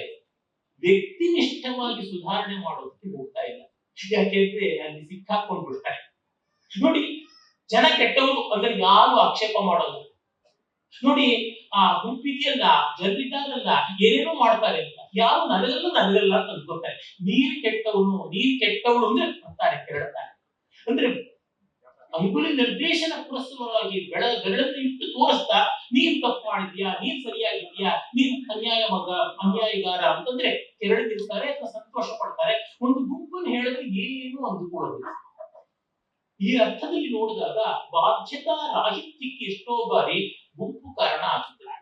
ವ್ಯಕ್ತಿನಿಷ್ಠವಾಗಿ ಸುಧಾರಣೆ ಮಾಡೋದಕ್ಕೆ ಹೋಗ್ತಾ ಇಲ್ಲ. ಯಾಕೆಂದ್ರೆ ಅಲ್ಲಿ ಸಿಕ್ಕಾಕೊಂಡ್ ಬಿಡ್ತಾರೆ. ನೋಡಿ, ಜನ ಕೆಟ್ಟವರು ಅಂದ್ರೆ ಯಾರು ಆಕ್ಷೇಪ ಮಾಡೋದು. ನೋಡಿ, ಆ ಗುಂಪಿದೆಯಲ್ಲ, ಜನರಿದ್ದಾರಲ್ಲ, ಏನೇನೋ ಮಾಡ್ತಾರೆ ಅಂತ ಯಾರು ನನಗಲ್ಲ ಅಂತ ಅಂದ್ಕೋತಾರೆ. ನೀರು ಕೆಟ್ಟವಳು ಅಂದ್ರೆ ಅಂತಾರೆ, ಕೆರಳ್ತಾರೆ. ಅಂದ್ರೆ ಅಂಗುಲಿ ನಿರ್ದೇಶನ ಪುರಸ್ಸರವಾಗಿ ಬೆರಳನ್ನು ಇಟ್ಟು ತೋರಿಸ್ತಾ, ನೀನ್ ತಪ್ಪು ಮಾಡಿದ್ಯಾ, ನೀನ್ ಸರಿಯಾಗಿದ್ಯಾ, ನೀನ್ ಅನ್ಯಾಯಗಾರ ಅಂತಂದ್ರೆ ಕೆರಳಿದಿರ್ತಾರೆ ಅಥವಾ ಸಂತೋಷ ಪಡ್ತಾರೆ. ಒಂದು ಗುಂಪನ್ನು ಹೇಳಿದ್ರೆ ಏನು ಅಂದುಕೊಳ್ಳೋದಿಲ್ಲ. ಈ ಅರ್ಥದಲ್ಲಿ ನೋಡಿದಾಗ ಬಾಧ್ಯತಾ ರಾಹಿತ್ಯಕ್ಕೆ ಎಷ್ಟೋ ಬಾರಿ ಗುಂಪು ಕಾರಣ ಆಗುತ್ತದೆ.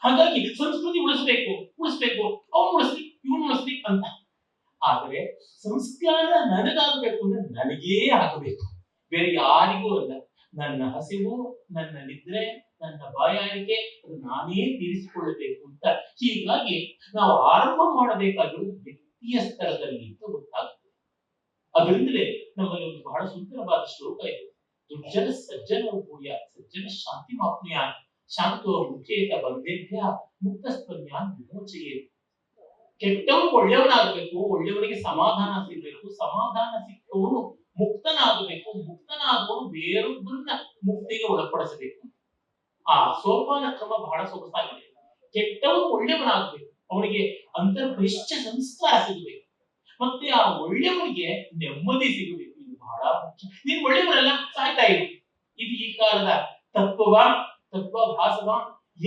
ಹಾಗಾಗಿ ಸಂಸ್ಕೃತಿ ಉಳಿಸ್ಬೇಕು, ಅವ್ನು ಉಳಿಸ್ಲಿ, ಇವನು ಉಳಿಸ್ಲಿ ಅಂತ. ಆದ್ರೆ ಸಂಸ್ಕಾರ ನನಗಾಗಬೇಕು ಅಂದ್ರೆ ನನಗೇ ಆಗಬೇಕು, ಬೇರೆ ಯಾರಿಗೂ ಅಲ್ಲ. ನನ್ನ ಹಸಿವು, ನನ್ನ ನಿದ್ರೆ, ನನ್ನ ಬಾಯಾರಿಕೆ ಅದು ನಾನೇ ತೀರಿಸಿಕೊಳ್ಳಬೇಕು ಅಂತ. ಹೀಗಾಗಿ ನಾವು ಆರಂಭ ಮಾಡಬೇಕಾಗಿರುವುದು ವ್ಯಕ್ತಿಯ ಸ್ತರದಲ್ಲಿ ಅಂತ ಗೊತ್ತಾಗ್ತದೆ. ಅದರಿಂದಲೇ ನಮ್ಮಲ್ಲಿ ಒಂದು ಬಹಳ ಸುಂದರವಾದ ಶ್ಲೋಕ ಇದೆ. ದುರ್ಜನ ಸಜ್ಜನ ಭೂಯ ಸಜ್ಜನ ಶಾಂತಿ ಮಾಪ್ನುಯ ಶಾಂತೋ ಮುಖೇತ ಬಂದೇಭ್ಯ ಮುಕ್ತಸ್ತ್ವನ್ಯಾನ್ ವಿಮೋಚಯೇ. ಕೆಟ್ಟವನು ಒಳ್ಳೆಯವನಾಗಬೇಕು, ಒಳ್ಳೆಯವನಿಗೆ ಸಮಾಧಾನ ಸಿಗಬೇಕು, ಸಮಾಧಾನ ಸಿಕ್ಕವನು ಮುಕ್ತನಾಗಬೇಕು, ಮುಕ್ತನಾದವನು ಬೇರೊಬ್ಬರನ್ನ ಮುಕ್ತಿಗೆ ಒಳಪಡಿಸಬೇಕು. ಆ ಸೋಪಾನ ಕ್ರಮ ಬಹಳ ಸೊಗಸಾಗಿದೆ. ಕೆಟ್ಟವನು ಒಳ್ಳೆಯವನಾಗಬೇಕು, ಅವನಿಗೆ ಅಂತರ್ಬಹಿಷ್ಠ ಸಂಸ್ಕಾರ ಸಿಗಬೇಕು, ಮತ್ತೆ ಆ ಒಳ್ಳೆಯವನಿಗೆ ನೆಮ್ಮದಿ ಸಿಗಬೇಕು. ಇದು ಬಹಳ ಮುಖ್ಯ. ನೀನ್ ಒಳ್ಳೆಯವರಲ್ಲ, ಸಾಯ್ತಾ ಇರು. ಇದು ಈ ಕಾಲದ ತತ್ವಭಾಸವ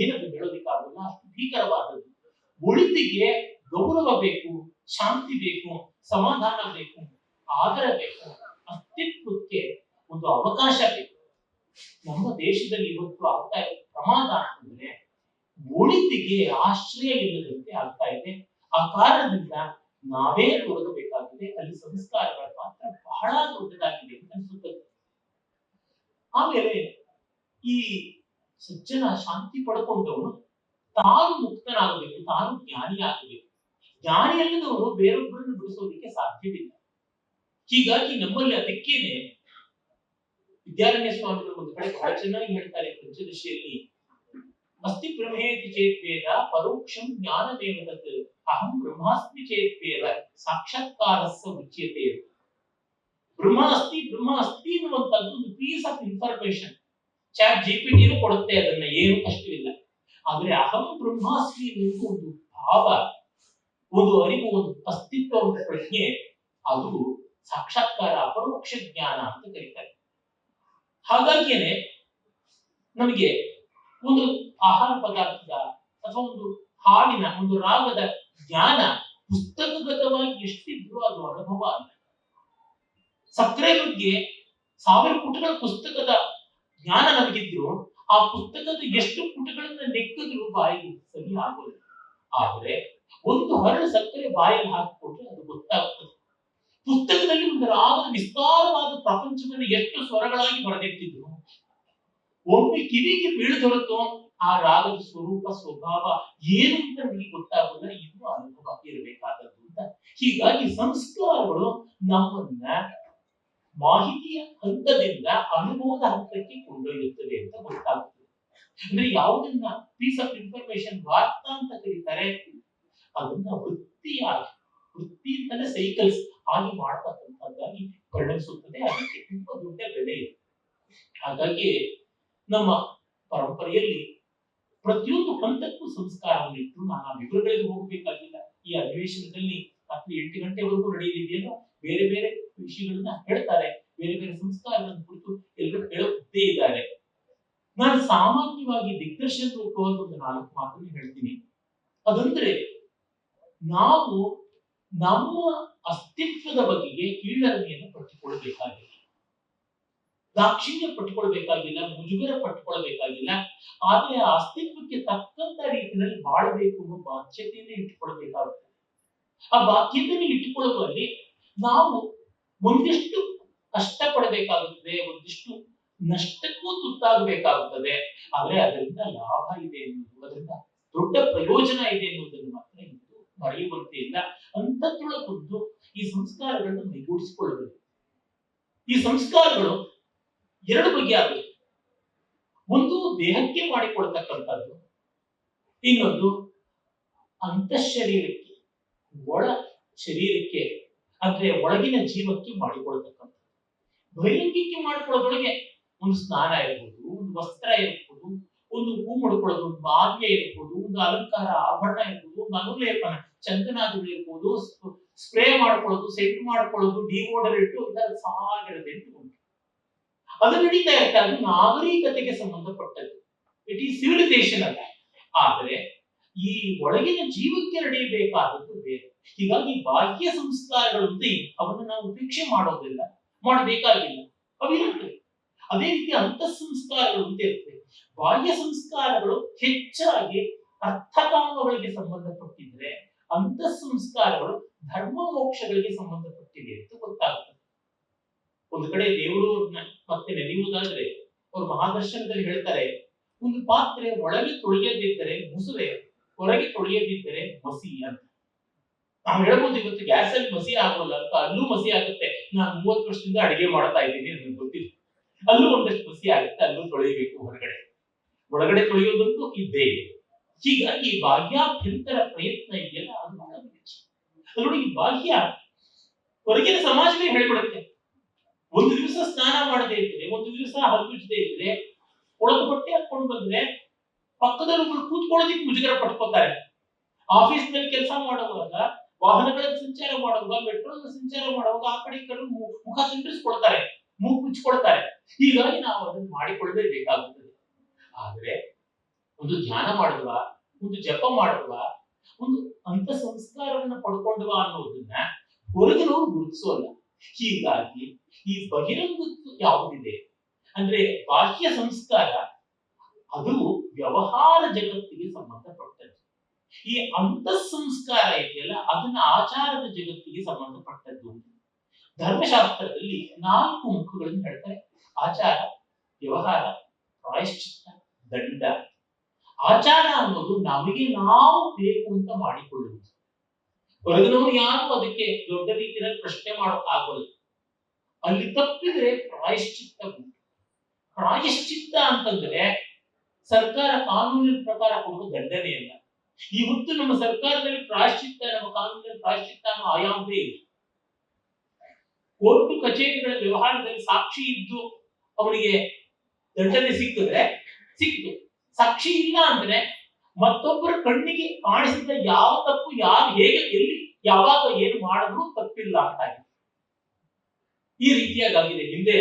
ಏನದು ಹೇಳೋದಿಕ್ಕಾಗಲ್ಲ, ಅಷ್ಟು ಭೀಕರವಾದದ್ದು. ಒಳಿತಿಗೆ ಗೌರವ ಬೇಕು, ಶಾಂತಿ ಬೇಕು, ಸಮಾಧಾನ ಬೇಕು, ಆದರ ಬೇಕು, ಅಸ್ತಿತ್ವಕ್ಕೆ ಒಂದು ಅವಕಾಶ ಬೇಕು. ನಮ್ಮ ದೇಶದಲ್ಲಿ ಇವತ್ತು ಆಗ್ತಾ ಇರೋ ಪ್ರಮಾದ ಅಂತಂದ್ರೆ ಒಳಿತಿಗೆ ಆಶ್ರಯ ಇಲ್ಲದಂತೆ ಆಗ್ತಾ ಇದೆ. ಆ ಕಾರಣದಿಂದ ನಾವೇ ತೊಡಗಬೇಕಾಗಿದೆ. ಅಲ್ಲಿ ಸಂಸ್ಕಾರಗಳ ಪಾತ್ರ ಬಹಳ ದೊಡ್ಡದಾಗಿದೆ ಅಂತ ಅನ್ಸುತ್ತದೆ. ಆಮೇಲೆ ಈ ಸಜ್ಜನ ಶಾಂತಿ ಪಡ್ಕೊಂಡವನು ತಾನು ಮುಕ್ತನಾಗಬೇಕು, ತಾನು ಜ್ಞಾನಿಯಾಗಬೇಕು. ಜ್ಞಾನಿ ಅಲ್ಲದವನು ಬೇರೊಬ್ಬರನ್ನು ಬಿಡಿಸೋದಕ್ಕೆ ಸಾಧ್ಯವಿಲ್ಲ. ಹೀಗಾಗಿ ನಮ್ಮಲ್ಲಿ ಅದಕ್ಕೇನೆ ವಿದ್ಯಾರಣ್ಯ ಸ್ವಾಮಿಗಳು ಒಂದು ಕಡೆ ಬಹಳ ಚೆನ್ನಾಗಿ ಹೇಳ್ತಾರೆ ಪಂಚದಶಿಯಲ್ಲಿ, ಅಸ್ತಿ ಬ್ರಹ್ಮೇತಿ ಚೇತ್ ವೇದ ಪರೋಕ್ಷಂ ಜ್ಞಾನಮೇವ ತತ್ ಅಹಂ ಬ್ರಹ್ಮಾಸ್ಮಿ ಚೇತ್ ವೇದ ಸಾಕ್ಷಾತ್ಕಾರಸ್ಸ ಉಚ್ಯತೆ. ಬ್ರಹ್ಮ ಅಸ್ತಿ ಅನ್ನುವಂಥದ್ದು ಒಂದು ಪೀಸ್ ಆಫ್ ಇನ್ಫಾರ್ಮೇಶನ್. ಚಾಟ್ ಜಿಪಿಟಿನೂ ಕೊಡುತ್ತೆ ಅದನ್ನ, ಏನು ಕಷ್ಟವಿಲ್ಲ. ಆದ್ರೆ ಅಹಂ ಬ್ರಹ್ಮಾಸ್ಮಿ ಎನ್ನುವುದು ಒಂದು ಭಾವ, ಒಂದು ಅರಿವು, ಒಂದು ಅಸ್ತಿತ್ವ, ಒಂದು ಪ್ರಜ್ಞೆ, ಅದು ಸಾಕ್ಷಾತ್ಕಾರ, ಅಪರೋಕ್ಷ ಜ್ಞಾನ ಅಂತ ಕರೀತಾರೆ. ಹಾಗಾಗಿಯೇ ನಮಗೆ ಒಂದು ಆಹಾರ ಪದಾರ್ಥದ ಅಥವಾ ಒಂದು ಹಾಡಿನ, ಒಂದು ರಾಗದ ಜ್ಞಾನ ಪುಸ್ತಕಗತವಾಗಿ ಎಷ್ಟಿದ್ರು ಅದು ಅನುಭವ ಅಲ್ಲ. ಸಕ್ಕರೆ ಬಗ್ಗೆ 1000 ಪುಟಗಳ ಪುಸ್ತಕದ ಜ್ಞಾನ ನಮಗಿದ್ರು ಆ ಪುಸ್ತಕದ ಎಷ್ಟು ಪುಟಗಳನ್ನ ನೆಕ್ಕಿದ್ರು ಬಾಯಿಗೆ ಸರಿ ಆಗೋದು. ಆದ್ರೆ ಒಂದು ಹರಳು ಸಕ್ಕರೆ ಬಾಯಲ್ಲಿ ಹಾಕಿಕೊಟ್ರೆ ಅದು ಗೊತ್ತಾಗ್ತದೆ. ಪುಸ್ತಕದಲ್ಲಿ ಒಂದು ರಾಗದ ವಿಸ್ತಾರವಾದ ಪ್ರಪಂಚವನ್ನು ಎಷ್ಟು ಸ್ವರಗಳಾಗಿ ಬರೆದಿಟ್ಟಿದ್ರು, ಒಮ್ಮೆ ಕಿವಿಗೆ ಬೀಳದೊರತು ಆ ರಾಗದ ಸ್ವರೂಪ, ಸ್ವಭಾವ ಏನು ಅಂತ ನಮಗೆ ಗೊತ್ತಾಗಲ್ಲ. ಇದು ಅನುಭವ ಇರಬೇಕಾದದ್ದು ಅಂತ. ಹೀಗಾಗಿ ಸಂಸ್ಕಾರಗಳು ನಮ್ಮನ್ನ ಮಾಹಿತಿಯ ಹಂತದಿಂದ ಅನುಭವದ ಹಂತಕ್ಕೆ ಕೊಂಡೊಯ್ಯುತ್ತದೆ ಅಂತ ಗೊತ್ತಾಗ್ತದೆ. ಅಂದ್ರೆ ಯಾವುದನ್ನ ಪೀಸ್ ಆಫ್ ಇನ್ಫಾರ್ಮೇಶನ್ ವಾರ್ತಾ ಅಂತ ಕರೀತಾರೆ, ಅದನ್ನ ವೃತ್ತಿ ಅಂತಲೇ ಸೈಕಲ್ಸ್ ಆಗಿ ಮಾಡ್ತಕ್ಕಂಥದ್ದಾಗಿ ಪರಿಣಮಿಸುತ್ತದೆ. ಅದಕ್ಕೆ ತುಂಬಾ ದೊಡ್ಡ ಬೆಲೆ ಇದೆ. ಹಾಗಾಗಿ ನಮ್ಮ ಪರಂಪರೆಯಲ್ಲಿ ಪ್ರತಿಯೊಂದು ಹಂತಕ್ಕೂ ಸಂಸ್ಕಾರವನ್ನು ಇಟ್ಟು ನಾನು ವಿವರಗಳಿಗೆ ಹೋಗಬೇಕಾಗಿಲ್ಲ. ಈ ಅಧಿವೇಶನದಲ್ಲಿ ರಾತ್ರಿ 8 ಗಂಟೆವರೆಗೂ ನಡೆಯಲಿದೆಯಲ್ಲ, ಬೇರೆ ಬೇರೆ ವಿಷಯಗಳನ್ನ ಹೇಳ್ತಾರೆ, ಬೇರೆ ಬೇರೆ ಸಂಸ್ಕಾರಗಳನ್ನು ಕುರಿತು ಎಲ್ಲರೂ ಹೇಳುತ್ತೇ ಇದ್ದಾರೆ. ನಾನು ಸಾಮಾನ್ಯವಾಗಿ ದಿಗ್ದರ್ಶನ ರೂಪವಾದ ಒಂದು 4 ಮಾತನ್ನು ಹೇಳ್ತೀನಿ. ಅದಂದ್ರೆ, ನಾವು ನಮ್ಮ ಅಸ್ತಿತ್ವದ ಬಗೆಗೆ ಕೀಳರಿಮೆಯನ್ನು ಪಟ್ಟುಕೊಳ್ಳಬೇಕಾಗಿಲ್ಲ, ದಾಕ್ಷಿಣ್ಯ ಪಟ್ಟುಕೊಳ್ಬೇಕಾಗಿಲ್ಲ, ಮುಜುಗರ ಪಟ್ಟುಕೊಳ್ಬೇಕಾಗಿಲ್ಲ. ಆದ್ರೆ ಆ ಅಸ್ತಿತ್ವಕ್ಕೆ ತಕ್ಕಂತ ರೀತಿಯಲ್ಲಿ ಬಾಳಬೇಕು ಅನ್ನೋ ಬಾಧ್ಯತೆಯನ್ನು ಇಟ್ಟುಕೊಳ್ಬೇಕಾಗುತ್ತೆ. ಆ ಬಾಧ್ಯತೆಯನ್ನು ಇಟ್ಟುಕೊಳ್ಳುವಲ್ಲಿ ನಾವು ಒಂದಿಷ್ಟು ಕಷ್ಟಪಡಬೇಕಾಗುತ್ತದೆ, ಒಂದಿಷ್ಟು ನಷ್ಟಕ್ಕೂ ತುತ್ತಾಗಬೇಕಾಗುತ್ತದೆ. ಆದ್ರೆ ಅದರಿಂದ ಲಾಭ ಇದೆ ಎನ್ನುವುದು, ಅದರಿಂದ ದೊಡ್ಡ ಪ್ರಯೋಜನ ಇದೆ ಎನ್ನುವುದನ್ನು ಮಾತ್ರ ಇದು ಮರೆಯುವಂತೆ ಇಲ್ಲ. ಅಂತದ್ರೊಳಗೊಂದು ಈ ಸಂಸ್ಕಾರಗಳನ್ನು ಮೈಗೂಡಿಸಿಕೊಳ್ಳಬೇಕು. ಈ ಸಂಸ್ಕಾರಗಳು 2 ಬಗೆಯಾಗಿದೆ. ಒಂದು ದೇಹಕ್ಕೆ ಮಾಡಿಕೊಳ್ತಕ್ಕಂಥದ್ದು, ಇನ್ನೊಂದು ಅಂತಃಶರೀರಕ್ಕೆ, ಒಳ ಶರೀರಕ್ಕೆ, ಅಂದ್ರೆ ಒಳಗಿನ ಜೀವಕ್ಕೆ ಮಾಡಿಕೊಳ್ತಕ್ಕಂಥದ್ದು. ಬಹಿರಂಗಕ್ಕೆ ಮಾಡಿಕೊಳ್ಳೋದ್ರೊಳಗೆ ಒಂದು ಸ್ನಾನ ಇರ್ಬೋದು, ಒಂದು ವಸ್ತ್ರ ಇರ್ಬೋದು, ಒಂದು ಹೂ ಮುಡ್ಕೊಳ್ಳೋದು, ಒಂದು ಮಾಲ್ಯ ಇರ್ಬೋದು, ಒಂದು ಅಲಂಕಾರ ಆಭರಣ ಇರ್ಬೋದು, ಒಂದು ಅನುಲೇಪನ ಚಂದನಾದಿಗಳು ಇರ್ಬೋದು, ಸ್ಪ್ರೇ ಮಾಡ್ಕೊಳ್ಳೋದು, ಸೆಟ್ ಮಾಡ್ಕೊಳ್ಳೋದು, ಡಿವೋಡರೆಂಟ್, ಇದರ 1008 ಉಂಟು. ಅದು ನಡೀತಾ ಇರುತ್ತೆ. ಅದು ನಾಗರಿಕತೆಗೆ ಸಂಬಂಧಪಟ್ಟದ್ದು, ಇಟ್ ಈ ಸಿವಿಲೈಸೇಷನ್ ಅಲ್ಲ. ಆದ್ರೆ ಈ ಒಳಗಿನ ಜೀವಕ್ಕೆ ನಡೆಯಬೇಕಾದದ್ದು ಬೇರೆ. ಹೀಗಾಗಿ ಬಾಹ್ಯ ಸಂಸ್ಕಾರಗಳು ಅಂತ ಅವನ್ನ ನಾವು ಉಪೇಕ್ಷೆ ಮಾಡೋದಿಲ್ಲ, ಮಾಡಬೇಕಾಗಿಲ್ಲ, ಅವಿರುತ್ತೆ. ಅದೇ ರೀತಿ ಅಂತಃ ಸಂಸ್ಕಾರಗಳು ಅಂತ ಇರ್ತವೆ. ಬಾಹ್ಯ ಸಂಸ್ಕಾರಗಳು ಹೆಚ್ಚಾಗಿ ಅರ್ಥಕಾಮಗಳಿಗೆ ಸಂಬಂಧಪಟ್ಟಿದ್ರೆ, ಅಂತಃ ಸಂಸ್ಕಾರಗಳು ಧರ್ಮ ಮೋಕ್ಷಗಳಿಗೆ ಸಂಬಂಧಪಟ್ಟಿವೆ ಅಂತ ಗೊತ್ತಾಗ್ತದೆ. ಒಂದು ಕಡೆ ದೇವರು ಮತ್ತೆ ನೆನೆಯುವುದಾದ್ರೆ ಅವರು ಮಹಾದರ್ಶನದಲ್ಲಿ ಹೇಳ್ತಾರೆ, ಒಂದು ಪಾತ್ರೆ ಒಳಗೆ ತೊಳೆಯದಿದ್ದರೆ ಮುಸುರೆ, ಹೊರಗೆ ತೊಳೆಯದಿದ್ದರೆ ಮಸಿ ಅಂತ. ನಾವು ಹೇಳ್ಬೋದು ಇವತ್ತು ಗ್ಯಾಸ್ ಅಲ್ಲಿ ಮಸಿ ಆಗೋಲ್ಲ ಅಂತ, ಅಲ್ಲೂ ಮಸಿ ಆಗುತ್ತೆ. ನಾನು 30 ವರ್ಷದಿಂದ ಅಡಿಗೆ ಮಾಡ್ತಾ ಇದ್ದೀನಿ, ನನಗೆ ಗೊತ್ತಿಲ್ಲ. ಅಲ್ಲೂ ಒಂದಷ್ಟು ಮಸಿ ಆಗುತ್ತೆ, ಅಲ್ಲೂ ತೊಳೆಯಬೇಕು. ಒಳಗಡೆ ತೊಳೆಯೋದಂತೂ ಇದ್ದೇ ಇದೆ. ಹೀಗಾಗಿ ಬಾಹ್ಯಾಭ್ಯಂತರ ಪ್ರಯತ್ನ ಇದೆಯಲ್ಲ, ಅದು ಅದರೊಳಗೆ ಬಾಹ್ಯ ಹೊರಗಿನ ಸಮಾಜವೇ ಹೇಳ್ಬಿಡುತ್ತೆ. ಒಂದು ದಿವಸ ಸ್ನಾನ ಮಾಡದೇ ಇದ್ರೆ, ಒಂದು ದಿವಸ ಹಲ್ಲುಜ್ಜದೇ ಇದ್ರೆ, ಒಳಗೆ ಬಟ್ಟೆ ಹಾಕೊಂಡು ಬಂದ್ರೆ ಪಕ್ಕದಲ್ಲಿ ಒಬ್ರು ಕೂತ್ಕೊಳ್ಳೋದಿಕ್ಕೆ ಮುಜುಗರ ಪಟ್ಕೋತಾರೆ. ಆಫೀಸ್ ನಲ್ಲಿ ಕೆಲಸ ಮಾಡುವಾಗ, ವಾಹನಗಳಲ್ಲಿ ಸಂಚಾರ ಮಾಡುವಾಗ, ಮೆಟ್ರೋದಲ್ಲಿ ಸಂಚಾರ ಮಾಡುವಾಗ ಆ ಕಡೆ ಈ ಕಡೆ ಮುಖ ಸಿಂಪಡಿಸ್ಕೊಳ್ತಾರೆ, ಮೂಗು ಮುಚ್ಚಿಕೊಳ್ತಾರೆ. ಹೀಗಾಗಿ ನಾವು ಅದನ್ನು ಮಾಡಿಕೊಳ್ಳದೇ ಬೇಕಾಗುತ್ತದೆ. ಆದ್ರೆ ಒಂದು ಧ್ಯಾನ ಮಾಡುವ, ಒಂದು ಜಪ ಮಾಡುವ, ಒಂದು ಅಂತ ಸಂಸ್ಕಾರವನ್ನ ಪಡ್ಕೊಂಡುವ ಅನ್ನೋದನ್ನ ಹೊರಗಿನವರು ಗುರುತಿಸೋಲ್ಲ. ಹೀಗಾಗಿ ಈ ಬಹಿರಂಗತ್ತು ಯಾವುದಿದೆ ಅಂದ್ರೆ ಬಾಹ್ಯ ಸಂಸ್ಕಾರ, ಅದು ವ್ಯವಹಾರ ಜಗತ್ತಿಗೆ ಸಂಬಂಧಪಟ್ಟದ್ದು. ಈ ಅಂತಃ ಸಂಸ್ಕಾರ ಇದೆಯಲ್ಲ, ಅದನ್ನ ಆಚಾರದ ಜಗತ್ತಿಗೆ ಸಂಬಂಧಪಟ್ಟದ್ದು. ಧರ್ಮಶಾಸ್ತ್ರದಲ್ಲಿ 4 ಮುಖಗಳನ್ನು ಹೇಳ್ತಾರೆ: ಆಚಾರ, ವ್ಯವಹಾರ, ಪ್ರಾಯಶ್ಚಿತ್ತ, ದಂಡ. ಆಚಾರ ಅನ್ನೋದು ನಮಗೆ ನಾವು ಬೇಕು ಅಂತ ಮಾಡಿಕೊಳ್ಳುವುದು. ಹೊರಗಿನವರು ಯಾರು ಅದಕ್ಕೆ ದೊಡ್ಡ ರೀತಿಯಲ್ಲಿ ಪ್ರಶ್ನೆ ಮಾಡೋಕ್ಕಾಗಲ್ಲ. ಅಲ್ಲಿ ತಪ್ಪಿದ್ರೆ ಪ್ರಾಯಶ್ಚಿತ್ತ. ಪ್ರಾಯಶ್ಚಿತ್ತ ಅಂತಂದ್ರೆ ಸರ್ಕಾರ ಕಾನೂನಿನ ಪ್ರಕಾರ ಕೊಡುವ ದಂಡನೆಯಲ್ಲ. ಇವತ್ತು ನಮ್ಮ ಸರ್ಕಾರದಲ್ಲಿ ಪ್ರಾಯಶ್ಚಿತ್ತ, ನಮ್ಮ ಕಾನೂನಿನಲ್ಲಿ ಪ್ರಾಯಶ್ಚಿತ್ತ ಅನ್ನೋ ಆಯಾಮವೇ ಇಲ್ಲ. ಕೋರ್ಟು ಕಚೇರಿಗಳ ವ್ಯವಹಾರದಲ್ಲಿ ಸಾಕ್ಷಿ ಇದ್ದು ಅವನಿಗೆ ದಂಡನೆ ಸಿಕ್ಕಿದ್ರೆ ಸಿಕ್ತು, ಸಾಕ್ಷಿ ಇಲ್ಲ ಅಂದ್ರೆ ಮತ್ತೊಬ್ಬರ ಕಣ್ಣಿಗೆ ಕಾಣಿಸಿದ ಯಾವ ತಪ್ಪು ಯಾರು ಹೇಗೆ ಎಲ್ಲಿ ಯಾವಾಗ ಏನು ಮಾಡಿದ್ರು ತಪ್ಪಿಲ್ಲ ಅಂತ ಆಗಿದೆ. ಈ ರೀತಿಯಾಗಿದೆ. ಹಿಂದೆ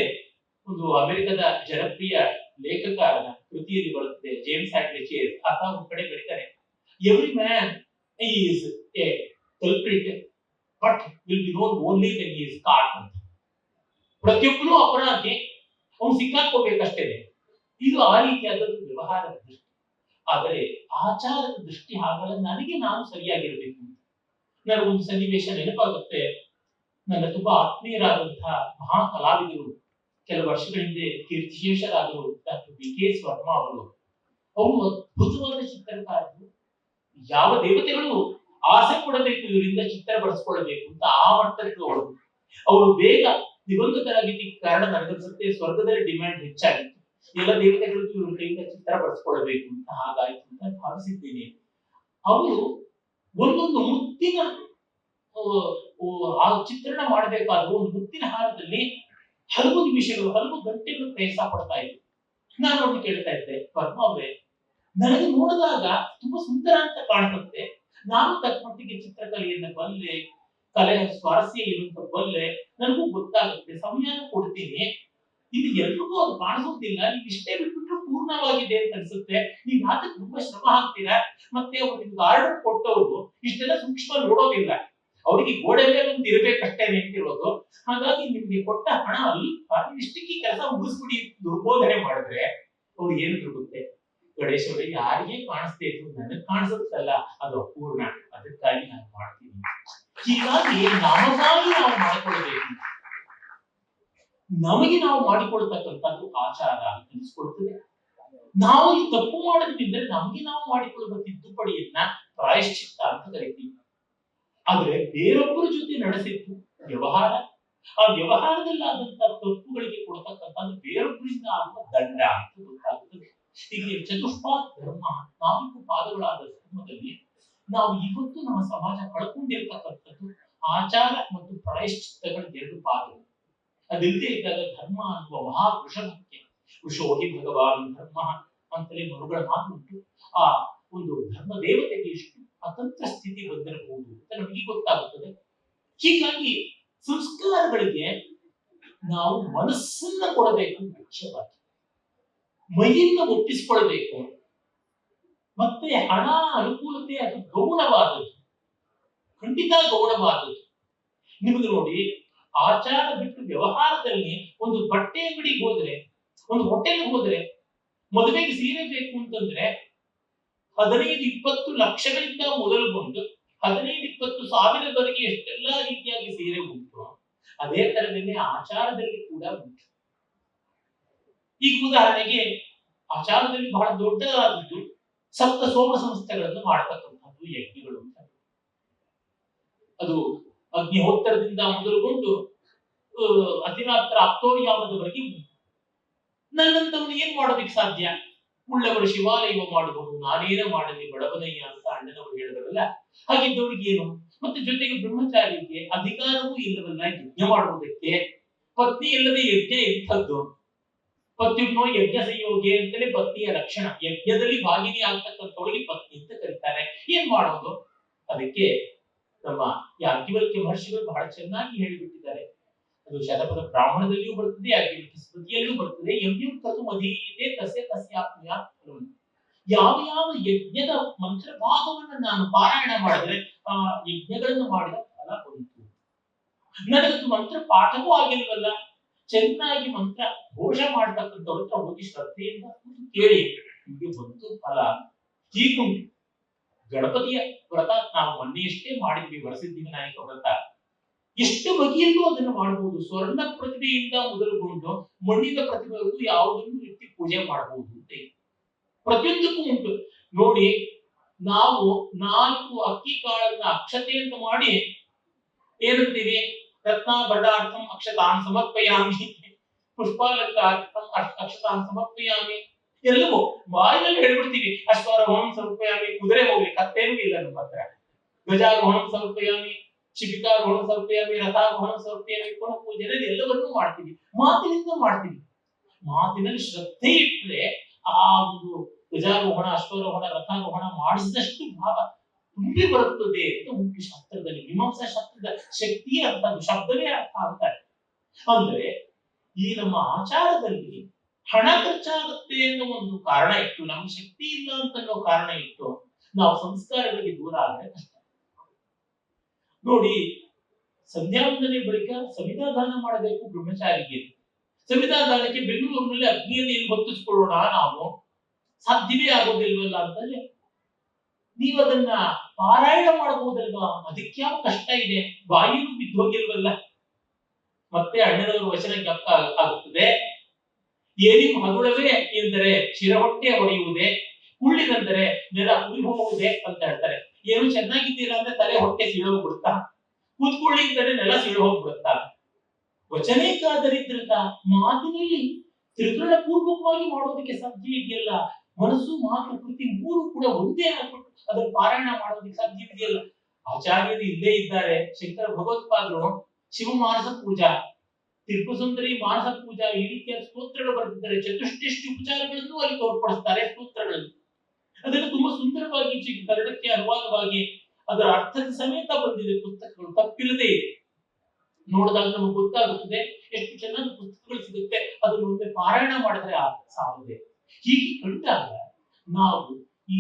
ಒಂದು ಅಮೆರಿಕದ ಜನಪ್ರಿಯ ಲೇಖಕನ ಕೃತಿಯಲ್ಲಿ ಬರುತ್ತದೆ, ಜೇಮ್ಸ್ ಹ್ಯಾಡ್ಲಿ ಚೇಸ್. ಆತ ಒಂದು ಕಡೆ ಬರೀತಾರೆ, every man is a culprit but will be known only when he is caught ಅಂತ. ಪ್ರತಿಯೊಬ್ಬರು ಅಪರಾಧಿ, ಅವನು ಸಿಕ್ಕಾಕೋಬೇಕಷ್ಟೇನೆ. ಇದು ಆ ರೀತಿಯಾದದ್ದು ವ್ಯವಹಾರದ ದೃಷ್ಟಿ. ಆದರೆ ಆಚಾರದ ದೃಷ್ಟಿ ಹಾಗಲ್ಲ. ನನಗೆ ನಾನು ಸರಿಯಾಗಿರ್ಬೇಕು. ನನಗೊಂದು ಸನ್ನಿವೇಶ ನೆನಪಾಗುತ್ತೆ. ನನ್ನ ತುಂಬಾ ಆತ್ಮೀಯರಾದಂತಹ ಮಹಾ ಕಲಾವಿದರು, ಕೆಲವು ವರ್ಷಗಳ ಹಿಂದೆ ಕೀರ್ತಿಶೇಷರಾದರು ಡಾಕ್ಟರ್ BKS ವರ್ಮಾ ಅವರು ಅದ್ಭುತವಾದ ಚಿತ್ರಕಾರರು. ಯಾವ ದೇವತೆಗಳು ಆಸೆ ಕೊಡಬೇಕು ಇವರಿಂದ ಚಿತ್ರ ಬರೆಸ್ಕೊಳ್ಬೇಕು ಅಂತ ಆ ಮಟ್ಟಕ್ಕೆ ಅವರು ಬೇಗ ದಿವಂಗತರಾಗಿದ್ದಕ್ಕೆ ಕಾರಣ ನನಗನ್ಸುತ್ತೆ ಸ್ವರ್ಗದಲ್ಲಿ ಡಿಮ್ಯಾಂಡ್ ಹೆಚ್ಚಾಗಿತ್ತು. ಎಲ್ಲ ದೇವತೆಗಳಿಗೂ ಇವ್ರ ಕೈಯಿಂದ ಚಿತ್ರ ಬರೆಸ್ಕೊಳ್ಬೇಕು ಅಂತ ಹಾಗಾಯ್ತು ಅಂತ ಭಾವಿಸಿದ್ದೇನೆ. ಅವರು ಒಂದೊಂದು ಮುತ್ತಿನ ಆ ಚಿತ್ರಣ ಮಾಡಬೇಕಾದ್ರೂ ಒಂದು ಮುತ್ತಿನ ಹಾರದಲ್ಲಿ ಹಲವು ನಿಮಿಷಗಳು, ಹಲವು ಗಂಟೆಗಳು ಪ್ರಯತ್ನ ಪಡ್ತಾ ಇದ್ರು. ನಾನು ಅವ್ರನ್ನ ಕೇಳ್ತಾ ಇದ್ದೆ, ವರ್ಮಾ ಅವರೇ, ನನಗೆ ನೋಡಿದಾಗ ತುಂಬಾ ಸುಂದರ ಅಂತ ಕಾಣಿಸುತ್ತೆ, ನಾನು ತಕ್ಕ ಮಟ್ಟಿಗೆ ಚಿತ್ರಕಲೆಯನ್ನ ಬಲ್ಲೆ, ಕಲೆ ಸ್ವಾರಸ್ಯ ಇರುವಂತ ಬಲ್ಲೆ, ನನಗೂ ಗೊತ್ತಾಗುತ್ತೆ, ಸಮಯ ಕೊಡ್ತೀನಿ, ಇದು ಎಲ್ರಿಗೂ ಅದು ಕಾಣಿಸೋದಿಲ್ಲ, ನೀವು ಇಷ್ಟೇ ಬಿಟ್ಬಿಟ್ರು ಪೂರ್ಣವಾಗಿದೆ ಅಂತ ಅನ್ಸುತ್ತೆ, ನೀವು ಯಾಕೆ ತುಂಬಾ ಶ್ರಮ ಹಾಕ್ತೀರಾ, ಮತ್ತೆ ಅವ್ರು ನಿಮ್ಗೆ ಆರ್ಡರ್ ಕೊಟ್ಟವರು ಇಷ್ಟೆಲ್ಲ ಸೂಕ್ಷ್ಮ ನೋಡೋದಿಲ್ಲ, ಅವರಿಗೆ ಗೋಡೆ ಮೇಲೆ ಒಂದು ಇರಬೇಕಷ್ಟೇ ನಿಂತಿರೋದು, ಹಾಗಾಗಿ ನಿಮ್ಗೆ ಕೊಟ್ಟ ಹಣ ಅಲ್ಲಿ ಇಷ್ಟಕ್ಕೆ ಕೆಲಸ ಮುಗಿಸ್ಬಿಡಿ ದುರ್ಬೋಧನೆ ಮಾಡಿದ್ರೆ ಅವ್ರು ಏನು ತಿರುಗುತ್ತೆ. ಗಣೇಶ್ ಅವರಿಗೆ ಯಾರಿಗೆ ಕಾಣಿಸ್ತಾ ಇದ್ರು, ನನಗೆ ಕಾಣಿಸುತ್ತಲ್ಲ ಅದು ಅಪೂರ್ಣ, ಅದಕ್ಕಾಗಿ ನಾನು ಮಾಡ್ತೀನಿ. ಹೀಗಾಗಿ ನಮಗಾಗಿ ನಾವು ಮಾಡಿಕೊಳ್ಳಬೇಕು, ನಮಗೆ ನಾವು ಮಾಡಿಕೊಳ್ತಕ್ಕಂಥದ್ದು ಆಚಾರ ಅನಿಸ್ಕೊಳ್ತದೆ. ನಾವು ಈ ತಪ್ಪು ಮಾಡೋದ್ರಿಂದ ನಮಗೆ ನಾವು ಮಾಡಿಕೊಳ್ಳುವ ತಿದ್ದುಪಡಿಯನ್ನ ಪ್ರಾಯಶ್ಚಿತ್ತ ಅಂತ ಕರಿತೀವಿ. ಆದ್ರೆ ಬೇರೊಬ್ಬರ ಜೊತೆ ನಡೆಸಿದ್ದು ವ್ಯವಹಾರ, ಆ ವ್ಯವಹಾರದಲ್ಲಿ ಆದಂತಹ ತಪ್ಪುಗಳಿಗೆ ಕೊಡ್ತಕ್ಕಂಥದ್ದು ಬೇರೊಬ್ಬರಿಂದ ಆಗುವ ದಂಡ ಅಂತ ಗೊತ್ತಾಗುತ್ತದೆ. ಹೀಗೆ ಚತುಷ್ಪಾದ ಧರ್ಮ, 4 ಪಾದಗಳಾದ ಧರ್ಮದಲ್ಲಿ ನಾವು ಇವತ್ತು ನಮ್ಮ ಸಮಾಜ ಕಳ್ಕೊಂಡಿರ್ತಕ್ಕಂಥದ್ದು ಆಚಾರ ಮತ್ತು ಪ್ರಾಯಶ್ಚಿತ್ತಗಳ 2 ಪಾದಗಳು. ಅದಿಲ್ಲದೆ ಇದ್ದಾಗ ಧರ್ಮ ಅನ್ನುವ ಮಹಾ ವೃಷಭಕ್ಕೆ ವೃಷೋಹಿ ಭಗವಾನ್ ಧರ್ಮ ಅಂತಲೇ ಮರುಗಳ ಮಾತು ಉಂಟು. ಆ ಒಂದು ಧರ್ಮ ದೇವತೆಗೆ ಎಷ್ಟು ಅತಂತ್ರ ಸ್ಥಿತಿ ಬಂದಿರಬಹುದು ಅಂತ ನಮಗೆ ಗೊತ್ತಾಗುತ್ತದೆ. ಹೀಗಾಗಿ ಸಂಸ್ಕಾರಗಳಿಗೆ ನಾವು ಮನಸ್ಸನ್ನ ಕೊಡಬೇಕು, ಮುಖ್ಯವಾಗಿ ಮೈಯನ್ನ ಒಪ್ಪಿಸಿಕೊಳ್ಬೇಕು. ಮತ್ತೆ ಹಣ ಅನುಕೂಲತೆ ಅದು ಗೌಣವಾದದ್ದು, ಖಂಡಿತ ಗೌಣವಾದದ್ದು. ನಿಮಗೆ ನೋಡಿ, ಆಚಾರ ಬಿಟ್ಟು ವ್ಯವಹಾರದಲ್ಲಿ ಒಂದು ಬಟ್ಟೆ ಅಂಗಡಿಗೆ ಹೋದ್ರೆ, ಒಂದು ಹೋಟೆಲ್ಗೆ ಹೋದ್ರೆ, ಮದುವೆಗೆ ಸೀರೆ ಬೇಕು ಅಂತಂದ್ರೆ 15-20 ಲಕ್ಷಗಳಿಂದ ಮೊದಲುಗೊಂಡು 15-20 ಸಾವಿರದವರೆಗೆ ಎಷ್ಟೆಲ್ಲಾ ರೀತಿಯಾಗಿ ಸೀರೆ ಉಂಟು. ಅದೇ ತರದಲ್ಲಿ ಆಚಾರದಲ್ಲಿ ಕೂಡ ಉಂಟು. ಈಗ ಉದಾಹರಣೆಗೆ ಆಚಾರದಲ್ಲಿ ಬಹಳ ದೊಡ್ಡದಾದದ್ದು ಸಪ್ತ ಸೋಮ ಸಂಸ್ಥೆಗಳನ್ನು ಮಾಡತಕ್ಕಂಥದ್ದು ಯಜ್ಞಗಳು ಅಂತ. ಅದು ಅಗ್ನಿಹೋತ್ರದಿಂದ ಮೊದಲುಗೊಂಡು ಅತಿರಾತ್ರ ಅಕ್ಟೋರಿಯಾವದವರೆಗೆ ಉಂಟು. ನನ್ನಂತವನು ಏನ್ ಮಾಡೋದಿಕ್ ಸಾಧ್ಯ? ಉಳ್ಳವರು ಶಿವಾಲಯವ ಮಾಡುವುದು, ನಾನೇನ ಮಾಡಲಿ ಬಡವನಯ್ಯ ಅಂತ ಅಣ್ಣನವರು ಹೇಳಿದ್ರಲ್ಲ, ಹಾಗಿದ್ದವ್ರಿಗೆ ಏನು ಮತ್ತೆ ಜೊತೆಗೆ ಬ್ರಹ್ಮಚಾರಿಗೆ ಅಧಿಕಾರವೂ ಇಲ್ಲವಲ್ಲ ಯಜ್ಞ ಮಾಡುವುದಕ್ಕೆ. ಪತ್ನಿ ಇಲ್ಲದೆ ಯಜ್ಞ ಎಂಥದ್ದು? ಪತ್ನಿನೋ ಯಜ್ಞ ಸಂಯೋಗಿ ಅಂತಲೇ ಪತ್ನಿಯ ಲಕ್ಷಣ. ಯಜ್ಞದಲ್ಲಿ ಭಾಗಿನಿ ಆಗ್ತಕ್ಕಂಥವಳಿಗೆ ಪತ್ನಿ ಅಂತ ಕರೀತಾರೆ. ಏನ್ ಮಾಡೋದು? ಅದಕ್ಕೆ ನಮ್ಮ ಯಾಜ್ಞವಲ್ಕ್ಯ ಮಹರ್ಷಿಗಳು ಬಹಳ ಚೆನ್ನಾಗಿ ಹೇಳಿಬಿಟ್ಟಿದ್ದಾರೆ. ಅದು ಶತಪಥ ಬ್ರಾಹ್ಮಣದಲ್ಲಿಯೂ ಬರ್ತದೆ, ಯಾಜ್ಞವಲ್ಕ್ಯ ಸ್ಮೃತಿಯಲ್ಲೂ ಬರ್ತದೆ. ಯಜ್ಞಂ ಕರ್ತು ಮಧೀಯತೆ ತಸ್ಯ ತಸ್ಯಾಪ್ನುಯಾತ್ ಫಲಂ. ಯಾವ ಯಾವ ಯಜ್ಞದ ಮಂತ್ರ ಭಾಗವನ್ನು ನಾನು ಪಾರಾಯಣ ಮಾಡಿದ್ರೆ ಆ ಯಜ್ಞಗಳನ್ನು ಮಾಡಿದ ಫಲ ಬಂತು. ನನಗದು ಮಂತ್ರ ಪಾಠವೂ ಆಗಿಲ್ವಲ್ಲ, ಚೆನ್ನಾಗಿ ಮಂತ್ರ ಘೋಷ ಮಾಡ್ತಕ್ಕಂಥವ್ರ ಹತ್ರ ಹೋಗಿ ಶ್ರದ್ಧೆಯಿಂದ ಕೇಳಿ ನಿಮಗೆ ಬಂತು ಫಲ. ಹೀಗುಂಟು ಗಣಪತಿಯ ವ್ರತ ನಾವು ಮೊನ್ನೆಯಷ್ಟೇ ಮಾಡಿದ್ವಿ, ವರಸಿದ್ಧಿ ವಿನಾಯಕ ವ್ರತ. ಎಷ್ಟು ಬಗೆಯಲ್ಲೂ ಅದನ್ನು ಮಾಡಬಹುದು. ಸ್ವರ್ಣ ಪ್ರತಿಭೆಯಿಂದ ಮೊದಲುಗೊಂಡು ಮಣ್ಣಿನ ಪ್ರತಿಭೆವರೆಗೂ ಯಾವುದನ್ನು ಇಟ್ಟು ಪೂಜೆ ಮಾಡಬಹುದು ಅಂತ ಪ್ರತಿಯೊಂದಕ್ಕೂ ಉಂಟು ನೋಡಿ. ನಾವು 4 ಅಕ್ಕಿ ಕಾಳನ್ನ ಅಕ್ಷತೆ ಅಂತ ಮಾಡಿ ಏನಂತೀವಿ? ರತ್ನಾಭರಣಾರ್ಥಂ ಅಕ್ಷತಾನ್ ಸಮರ್ಪಯಾಮಿ, ಪುಷ್ಪಾಲಂಕಾರ್ಥಂ ಅಕ್ಷತಾನ್ ಸಮರ್ಪಯಾಮಿ, ಎಲ್ಲವೂ ಬಾಯಿನಲ್ಲಿ ಹೇಳ್ಬಿಡ್ತೀವಿ. ಅಶ್ವಾರೋಹಣಂ ಸಮರ್ಪಯಾಮಿ, ಕುದುರೆ ಹೋಗ್ಲಿ ಕತ್ತೇನೂ ಇಲ್ಲ ನಮ್ಮ ಹತ್ರ. ಗಜಾರೋಹಣಂ ಸಮರ್ಪಯಾಮಿ, ಶಿಬಿಕಾರೋಹಣಂ ಸಮರ್ಪಯಾಮಿ, ರಥಾರೋಹಣಂ ಸಮರ್ಪಯಾಮಿ, ಪೂಜೆ ಎಲ್ಲವನ್ನೂ ಮಾಡ್ತೀವಿ. ಮಾತಿನಿಂದ ಮಾಡ್ತೀವಿ. ಮಾತಿನಲ್ಲಿ ಶ್ರದ್ಧೆ ಇಟ್ಟರೆ ಆ ಒಂದು ಗಜಾರೋಹಣ, ಅಶ್ವಾರೋಹಣ, ರಥಾರೋಹಣ ಮಾಡಿಸಿದಷ್ಟು ಭಾವ ತುಂಬಿ ಬರುತ್ತದೆ ಅಂತ ಉಂಟು ಶಾಸ್ತ್ರದಲ್ಲಿ. ಮೀಮಾಂಸಾ ಶಾಸ್ತ್ರದ ಶಕ್ತಿಯೇ ಅರ್ಥ, ಶಬ್ದವೇ ಅರ್ಥ ಅಂತಾರೆ. ಅಂದ್ರೆ ಈ ನಮ್ಮ ಆಚಾರದಲ್ಲಿ ಹಣ ಖರ್ಚಾಗುತ್ತೆ ಅನ್ನೋ ಒಂದು ಕಾರಣ ಇತ್ತು, ನಮ್ಗೆ ಶಕ್ತಿ ಇಲ್ಲ ಅಂತ ಅನ್ನೋ ಕಾರಣ ಇತ್ತು, ನಾವು ಸಂಸ್ಕಾರಗಳಿಗೆ ದೂರ ಆದರೆ ಕಷ್ಟ. ನೋಡಿ, ಸಂಧ್ಯಾವಂದನೆ ಬಳಿಕ ಸವಿತಾದಾನ ಮಾಡಬೇಕು ಬ್ರಹ್ಮಚಾರಿಗೆ. ಸವಿತಾದಾನಕ್ಕೆ ಬೆಂಗಳೂರಿನಲ್ಲಿ ಅಗ್ನಿಯನ್ನು ಎಲ್ಲಿ ಹೊತ್ತಿಸ್ಕೊಳ್ಳೋಣ ನಾವು? ಸಾಧ್ಯವೇ ಆಗೋದಿಲ್ವಲ್ಲ ಅಂತಂದ್ರೆ ನೀವು ಅದನ್ನ ಪಾರಾಯಣ ಮಾಡಬಹುದಲ್ವಾ? ಅದಕ್ಕೆ ಯಾವ ಕಷ್ಟ ಇದೆ? ಬಾಯಿನೂ ಬಿದ್ದು ಹೋಗಿಲ್ವಲ್ಲ. ಮತ್ತೆ ಅಣ್ಣನವರ ವಚನ ಜ್ಞಾಪಕ ಆಗುತ್ತದೆ. ಏನಿಂ ಹಗುಳವೇ ಎಂದರೆ ಶಿರಹೊಟ್ಟೆ ಹೊಡೆಯುವುದೇ, ಕುಳ್ಳಿನೆಂದರೆ ನೆಲ ಉಳಿ ಹೋಗುವುದೇ ಅಂತ ಹೇಳ್ತಾರೆ. ಏನು ಚೆನ್ನಾಗಿದ್ದೀರಾ ಅಂದ್ರೆ ತಲೆ ಹೊಟ್ಟೆ ಸೀಳೋಗ್ಬಿಡುತ್ತಾ, ಕೂತ್ಕೊಳ್ಳಿ ಅಂತಂದ್ರೆ ನೆಲ ಸೀಳೋಗ್ಬಿಡುತ್ತಾ. ವಚನೇಕಾದರಿದ್ರತ ಮಾತಿನಲ್ಲಿ ತ್ರಿಗುಣ ಪೂರ್ವಕವಾಗಿ ಮಾಡೋದಕ್ಕೆ ಸಾಧ್ಯ ಇದೆಯಲ್ಲ. ಮನಸ್ಸು ಮಾತು ಕೃತಿ ಮೂರು ಕೂಡ ಒಂದೇ ಆಗ್ಬಿಟ್ಟು ಅದನ್ನು ಪಾರಾಯಣ ಮಾಡೋದಕ್ಕೆ ಸಾಧ್ಯವಿದೆಯಲ್ಲ. ಆಚಾರ್ಯರು ಇಲ್ಲೇ ಇದ್ದಾರೆ. ಶಂಕರ ಭಗವತ್ಪಾದರು ಶಿವ ಮಾನಸ ಪೂಜಾ, ತ್ರಿಪುಸುಂದರಿ ಮಾನಸ ಪೂಜಾ, ಈ ರೀತಿಯ ಸ್ತೋತ್ರಗಳು ಬರೆದಿದ್ದಾರೆ. ಚತುಷ್ಟಿಷ್ಟಿ ಉಪಚಾರಗಳನ್ನು ಅಲ್ಲಿ ತೋರ್ಪಡಿಸ್ತಾರೆ ಸ್ತೋತ್ರಗಳಲ್ಲಿ. ಅದನ್ನು ತುಂಬಾ ಸುಂದರವಾಗಿ ಕನ್ನಡಕ್ಕೆ ಅನುವಾದವಾಗಿ ಅದರ ಅರ್ಥದ ಸಮೇತ ಬಂದಿದೆ ಪುಸ್ತಕಗಳು, ತಪ್ಪಿಲ್ಲದೆ ಇದೆ. ನೋಡಿದಾಗ ನಮಗೆ ಗೊತ್ತಾಗುತ್ತದೆ ಎಷ್ಟು ಚೆನ್ನಾಗಿ ಪುಸ್ತಕಗಳು ಸಿಗುತ್ತೆ. ಅದನ್ನು ಮುಂದೆ ಪಾರಾಯಣ ಮಾಡಿದ್ರೆ ಸಾಲದೆ. ಹೀಗೆ ಕಂಡಾಗ ನಾವು ಈ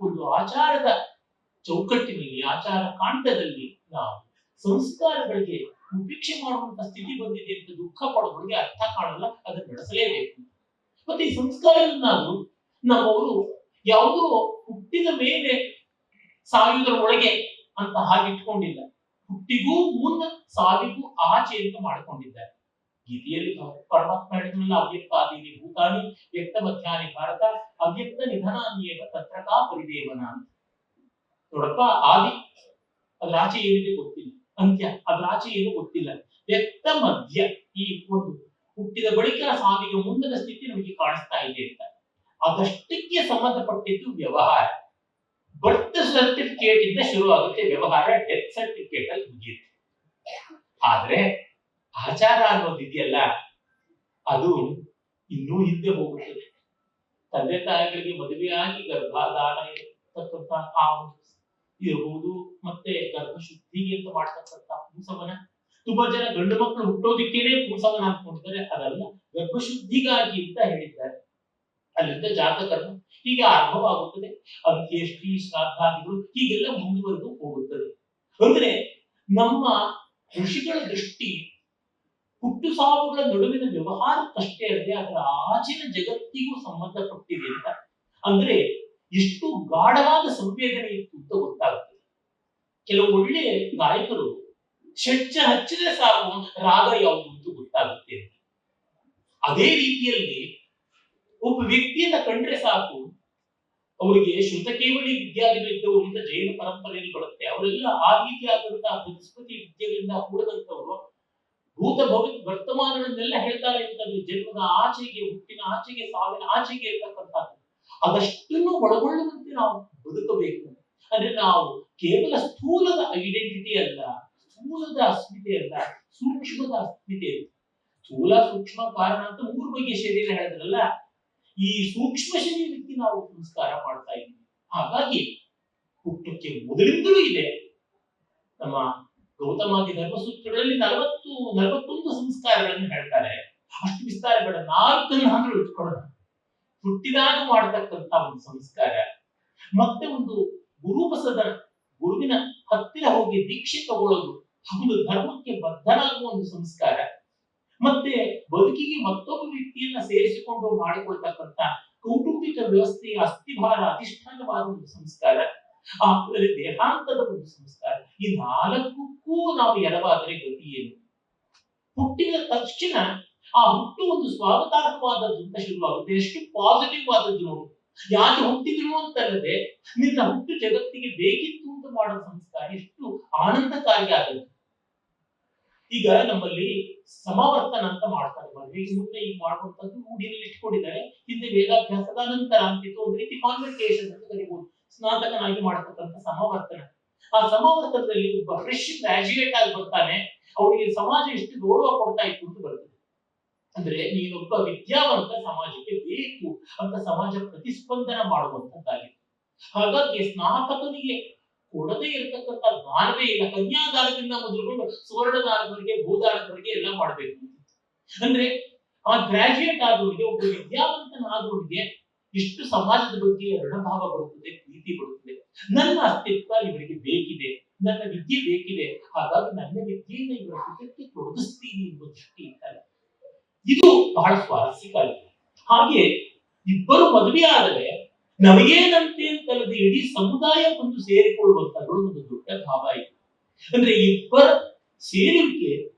ಒಂದು ಆಚಾರದ ಚೌಕಟ್ಟಿನಲ್ಲಿ, ಆಚಾರ ಕಾಂಡದಲ್ಲಿ ನಾವು ಸಂಸ್ಕಾರಗಳಿಗೆ ಉಪೇಕ್ಷೆ ಮಾಡುವಂತ ಸ್ಥಿತಿ ಬಂದಿದೆ ಅಂತ ದುಃಖ ಪಡೋರಿಗೆ ಅರ್ಥ ಕಾಣಲ್ಲ. ಅದನ್ನು ನಡೆಸಲೇಬೇಕು. ಮತ್ತೆ ಈ ಸಂಸ್ಕಾರದಲ್ಲಿ ನಾವು ನಮ್ಮವರು ಯಾವುದೋ ಹುಟ್ಟಿದ ಮೇಲೆ ಸಾಯುವುದರ ಒಳಗೆ ಅಂತ ಹಾಗೆ ಇಟ್ಕೊಂಡಿಲ್ಲ. ಹುಟ್ಟಿಗೂ ಮುನ್ನ ಸಾವಿಗೂ ಆಚೆ ಅಂತ ಮಾಡಿಕೊಂಡಿದ್ದಾರೆ. ಗೀತೆಯಲ್ಲಿ ಪರಮಾತ್ಮ ಹೇಳಿದ್ರಲ್ಲ, ಅವ್ಯಕ್ತಾದೀನಿ ಭೂತಾನಿ ವ್ಯಕ್ತ ಮಧ್ಯಾಹ್ನಿ ಭಾರತ ಅವ್ಯಕ್ತ ನಿಧನಾನ್ಯೇವ ತತ್ರಕಾ ಪರಿದೇವನ ಅಂತ. ನೋಡಪ್ಪ, ಆದಿ ಅದ್ರ ಆಚೆ ಏನಿದೆ ಗೊತ್ತಿಲ್ಲ, ಅಂತ್ಯ ಅದ್ರ ಆಚೆ ಏನು ಗೊತ್ತಿಲ್ಲ. ವ್ಯಕ್ತ ಮಧ್ಯ, ಈ ಒಂದು ಹುಟ್ಟಿದ ಬಳಿಕ ಸಾವಿಗೆ ಮುಂದಿನ ಸ್ಥಿತಿ ನಮಗೆ ಕಾಣಿಸ್ತಾ ಇದೆ ಅಂತ. ಅದಷ್ಟಕ್ಕೆ ಸಂಬಂಧಪಟ್ಟಿದ್ದು ವ್ಯವಹಾರ. ಬರ್ತ್ ಸರ್ಟಿಫಿಕೇಟ್ ಇಂದ ಶುರು ಆಗುತ್ತೆ ವ್ಯವಹಾರ, ಡೆತ್ ಸರ್ಟಿಫಿಕೇಟ್ ಅಲ್ಲಿ ಮುಗಿಯುತ್ತೆ. ಆದ್ರೆ ಆಚಾರ ಅನ್ನೋದಿದೆಯಲ್ಲ, ಅದು ಇನ್ನೂ ಹಿಂದೆ ಹೋಗುತ್ತದೆ. ತಂದೆ ತಾಯಿಗಳಿಗೆ ಮದುವೆಯಾಗಿ ಗರ್ಭಾಧಾನ ಇರತಕ್ಕಂತ ಇರಬಹುದು, ಮತ್ತೆ ಗರ್ಭಶುದ್ಧಿಗೆ ಅಂತ ಮಾಡ್ತಕ್ಕಂಥ ಪುಂಸವನ. ತುಂಬಾ ಜನ ಗಂಡು ಮಕ್ಕಳು ಹುಟ್ಟೋದಿಕ್ಕೇನೆ ಪುಂಸವನ ಅನ್ಕೊಂಡಿದ್ದಾರೆ. ಅದಲ್ಲ, ಗರ್ಭಶುದ್ಧಿಗಾಗಿ ಅಂತ ಹೇಳಿದ್ದಾರೆ. ಅಲ್ಲಿಂದ ಜಾತಕರ್ಮ ಹೀಗೆ ಆರಂಭವಾಗುತ್ತದೆ. ಅಂತ್ಯೇಷ್ಟಿ ಶ್ರಾದ್ದಾದಿಗಳು ಹೀಗೆಲ್ಲ ಮುಂದುವರೆದು ಹೋಗುತ್ತದೆ. ಅಂದ್ರೆ ನಮ್ಮ ಋಷಿಗಳ ದೃಷ್ಟಿ ಹುಟ್ಟು ಸಾವುಗಳ ನಡುವಿನ ವ್ಯವಹಾರಕ್ಕಷ್ಟೇ ಅಲ್ಲದೆ ಅದರ ಆಚಿನ ಜಗತ್ತಿಗೂ ಸಂಬಂಧಪಟ್ಟಿದೆ ಅಂತ. ಅಂದ್ರೆ ಎಷ್ಟು ಗಾಢವಾದ ಸಂವೇದನೆ ಇತ್ತು ಅಂತ ಗೊತ್ತಾಗುತ್ತದೆ. ಕೆಲವು ಒಳ್ಳೆ ಗಾಯಕರು ಷಡ್ಜ ಹಚ್ಚಿದ್ರೆ ಸಾಕು ರಾಗ ಯಾವುದು ಅಂತ ಗೊತ್ತಾಗುತ್ತೆ ಅಂತ. ಅದೇ ರೀತಿಯಲ್ಲಿ ಒಬ್ಬ ವ್ಯಕ್ತಿಯನ್ನ ಕಂಡ್ರೆ ಸಾಕು ಅವರಿಗೆ ಶ್ರುತ ಕೇವಲಿ ವಿದ್ಯಾದಿಗಳಿದ್ದವರು ಅಂತ ಜೈನ ಪರಂಪರೆಯಲ್ಲಿ ಬರುತ್ತೆ. ಅವರೆಲ್ಲ ಆ ರೀತಿಯಾದಂತಹ ಬೃಹಸ್ಪತಿ ವಿದ್ಯೆಗಳಿಂದ ಕೂಡದಂತವರು ಭೂತ ವರ್ತಮಾನಗಳನ್ನೆಲ್ಲ ಹೇಳ್ತಾರೆ ಅಂತಂದ್ರೆ ಜನ್ಮದ ಆಚೆಗೆ, ಹುಟ್ಟಿನ ಆಚೆಗೆ, ಸಾವಿನ ಆಚೆಗೆ ಇರ್ತಕ್ಕಂಥದ್ದು ಅದಷ್ಟನ್ನು ಒಳಗೊಳ್ಳುವಂತೆ ನಾವು ಬದುಕಬೇಕು. ಅಂದ್ರೆ ನಾವು ಕೇವಲ ಸ್ಥೂಲದ ಐಡೆಂಟಿಟಿ ಅಲ್ಲ, ಸ್ಥೂಲದ ಅಸ್ಮಿತೆ ಅಲ್ಲ, ಸೂಕ್ಷ್ಮದ ಅಸ್ಮಿತೆ. ಸ್ಥೂಲ ಸೂಕ್ಷ್ಮ ಕಾರಣ ಅಂತ ಮೂರು ಬಗೆಯ ಶರೀರ ಹೇಳಿದ್ರಲ್ಲ, ಈ ಸೂಕ್ಷ್ಮ ಶರೀರಕ್ಕೆ ನಾವು ಸಂಸ್ಕಾರ ಮಾಡ್ತಾ ಇದ್ದೀವಿ. ಹಾಗಾಗಿ ಹುಟ್ಟಕ್ಕೆ ಮೊದಲಿಂದಲೂ ಇದೆ. ನಮ್ಮ ಗೌತಮಾದಿ ಧರ್ಮಸೂತ್ರಗಳಲ್ಲಿ 41 ಸಂಸ್ಕಾರಗಳನ್ನು ಹೇಳ್ತಾರೆ. ಅಷ್ಟು ವಿಸ್ತಾರಗಳ 4 ಇಟ್ಕೊಳ್ಳೋಣ. ಹುಟ್ಟಿದಾಗ ಮಾಡತಕ್ಕಂತ ಒಂದು ಸಂಸ್ಕಾರ, ಮತ್ತೆ ಒಂದು ಗುರುಬಸದ ಗುರುವಿನ ಹತ್ತಿರ ಹೋಗಿ ದೀಕ್ಷೆ ತಗೊಳ್ಳೋದು, ಒಂದು ಧರ್ಮಕ್ಕೆ ಬದ್ಧನಾಗುವ ಒಂದು ಸಂಸ್ಕಾರ, ಮತ್ತೆ ಬದುಕಿಗೆ ಮತ್ತೊಬ್ಬ ವ್ಯಕ್ತಿಯನ್ನ ಸೇರಿಸಿಕೊಂಡು ಮಾಡಿಕೊಳ್ತಕ್ಕಂಥ ಕೌಟುಂಬಿಕ ವ್ಯವಸ್ಥೆಯ ಅಸ್ಥಿಭಾರ ಅಧಿಷ್ಠಾನವಾದ ಒಂದು ಸಂಸ್ಕಾರ, ಆಮೇಲೆ ದೇಹಾಂತದ ಒಂದು ಸಂಸ್ಕಾರ. ಈ 4ಕ್ಕೂ ನಾವು ಎರವಾದರೆ ಗತಿ ಏನು? ಹುಟ್ಟಿದ ತಕ್ಷಣ ಆ ಹುಟ್ಟು ಒಂದು ಸ್ವಾಗತಾರ್ಹವಾದದ್ದು ಅಂತ ಶುರುವಾಗುತ್ತೆ. ಎಷ್ಟು ಪಾಸಿಟಿವ್ ಆದದ್ದು ನೋಡು. ಯಾಕೆ ಹುಟ್ಟಿದ್ರು ಅಂತಲ್ಲದೆ ನಿನ್ನ ಹುಟ್ಟು ಜಗತ್ತಿಗೆ ಬೇಕಿತ್ತು ಅಂತ ಮಾಡೋ ಸಂಸ್ಕಾರ ಎಷ್ಟು ಆನಂದಕಾರಿ ಆದದ್ದು. ಈಗ ನಮ್ಮಲ್ಲಿ ಸಮಾವರ್ತನ ಅಂತ ಮಾಡ್ತಾರೆ. ಮದುವೆಗೆ ಮುಂದೆ ಈಗ ಮಾಡುವಂತದ್ದು ರೂಢಿಯಲ್ಲಿ ಇಟ್ಕೊಂಡಿದ್ದಾರೆ. ಹಿಂದೆ ವೇದಾಭ್ಯಾಸದ ನಂತರ ಅಂತಿತ್ತು. ಒಂದು ರೀತಿ ಕಾನ್ವೆಂಟೇಷನ್ ಅಂತ ಕರಿಬಹುದು. ಸ್ನಾತಕನಾಗಿ ಮಾಡತಕ್ಕಂಥ ಸಮಾವರ್ತನ. ಆ ಸಮಾವರ್ತನದಲ್ಲಿ ಒಬ್ಬ ಫ್ರೆಶ್ ಗ್ರಾಜುಯೇಟ್ ಆಗಿ ಬರ್ತಾನೆ. ಅವನಿಗೆ ಸಮಾಜ ಎಷ್ಟು ಗೌರವ ಕೊಡ್ತಾ ಇತ್ತು ಅಂತ ಬರ್ತದೆ. ಅಂದ್ರೆ ನೀನೊಬ್ಬ ವಿದ್ಯಾವಂತ ಸಮಾಜಕ್ಕೆ ಬೇಕು ಅಂತ ಸಮಾಜ ಪ್ರತಿಸ್ಪಂದನ ಮಾಡುವಂತದ್ದಾಗಿದೆ. ಹಾಗಾಗಿ ಸ್ನಾತಕನಿಗೆ ಕೊಡದೇ ಇರತಕ್ಕಂಥ ದಾನವೇ ಇಲ್ಲ. ಕನ್ಯಾದಾನದಿಂದ ಮೊದಲುಗೊಂಡು ಸುವರ್ಣದಾನದವರೆಗೆ ಭೂದಾನದವರೆಗೆ ಎಲ್ಲ ಮಾಡಬೇಕು. ಅಂದ್ರೆ ಆ ಗ್ರಾಜುಯೇಟ್ ಆದವರಿಗೆ, ಒಬ್ಬ ವಿದ್ಯಾವಂತನಾದವರಿಗೆ ಇಷ್ಟು ಸಮಾಜದ ಬಗ್ಗೆ ಋಣಭಾವ ಬರುತ್ತದೆ, ಪ್ರೀತಿ ಬರುತ್ತದೆ. ನನ್ನ ಅಸ್ತಿತ್ವ ಇವರಿಗೆ ಬೇಕಿದೆ, ನನ್ನ ವಿದ್ಯೆ ಬೇಕಿದೆ, ಹಾಗಾಗಿ ನನ್ನ ವಿದ್ಯೆಯನ್ನು ಇವರ ಹಿತಕ್ಕೆ ತೊಡಗಿಸ್ತೀನಿ ಎಂಬ ದೃಷ್ಟಿ ಇರ್ತಲ್ಲ. ಇದು ಬಹಳ ಸ್ವಾರಸ್ಯಕಾರಿ. ಹಾಗೆ ಇಬ್ಬರು ಮದುವೆ ಆದರೆ ನಮಗೇನಂತೆ ಅಂತಲ್ಲದೆ ಇಡೀ ಸಮುದಾಯ ಒಂದು ಸೇರಿಕೊಳ್ಳುವಂತದ್ದು ಒಂದು ದೊಡ್ಡ ಭಾವ ಇದೆ. ಅಂದ್ರೆ ಇಬ್ಬರ ಸೇರುವಿಕೆ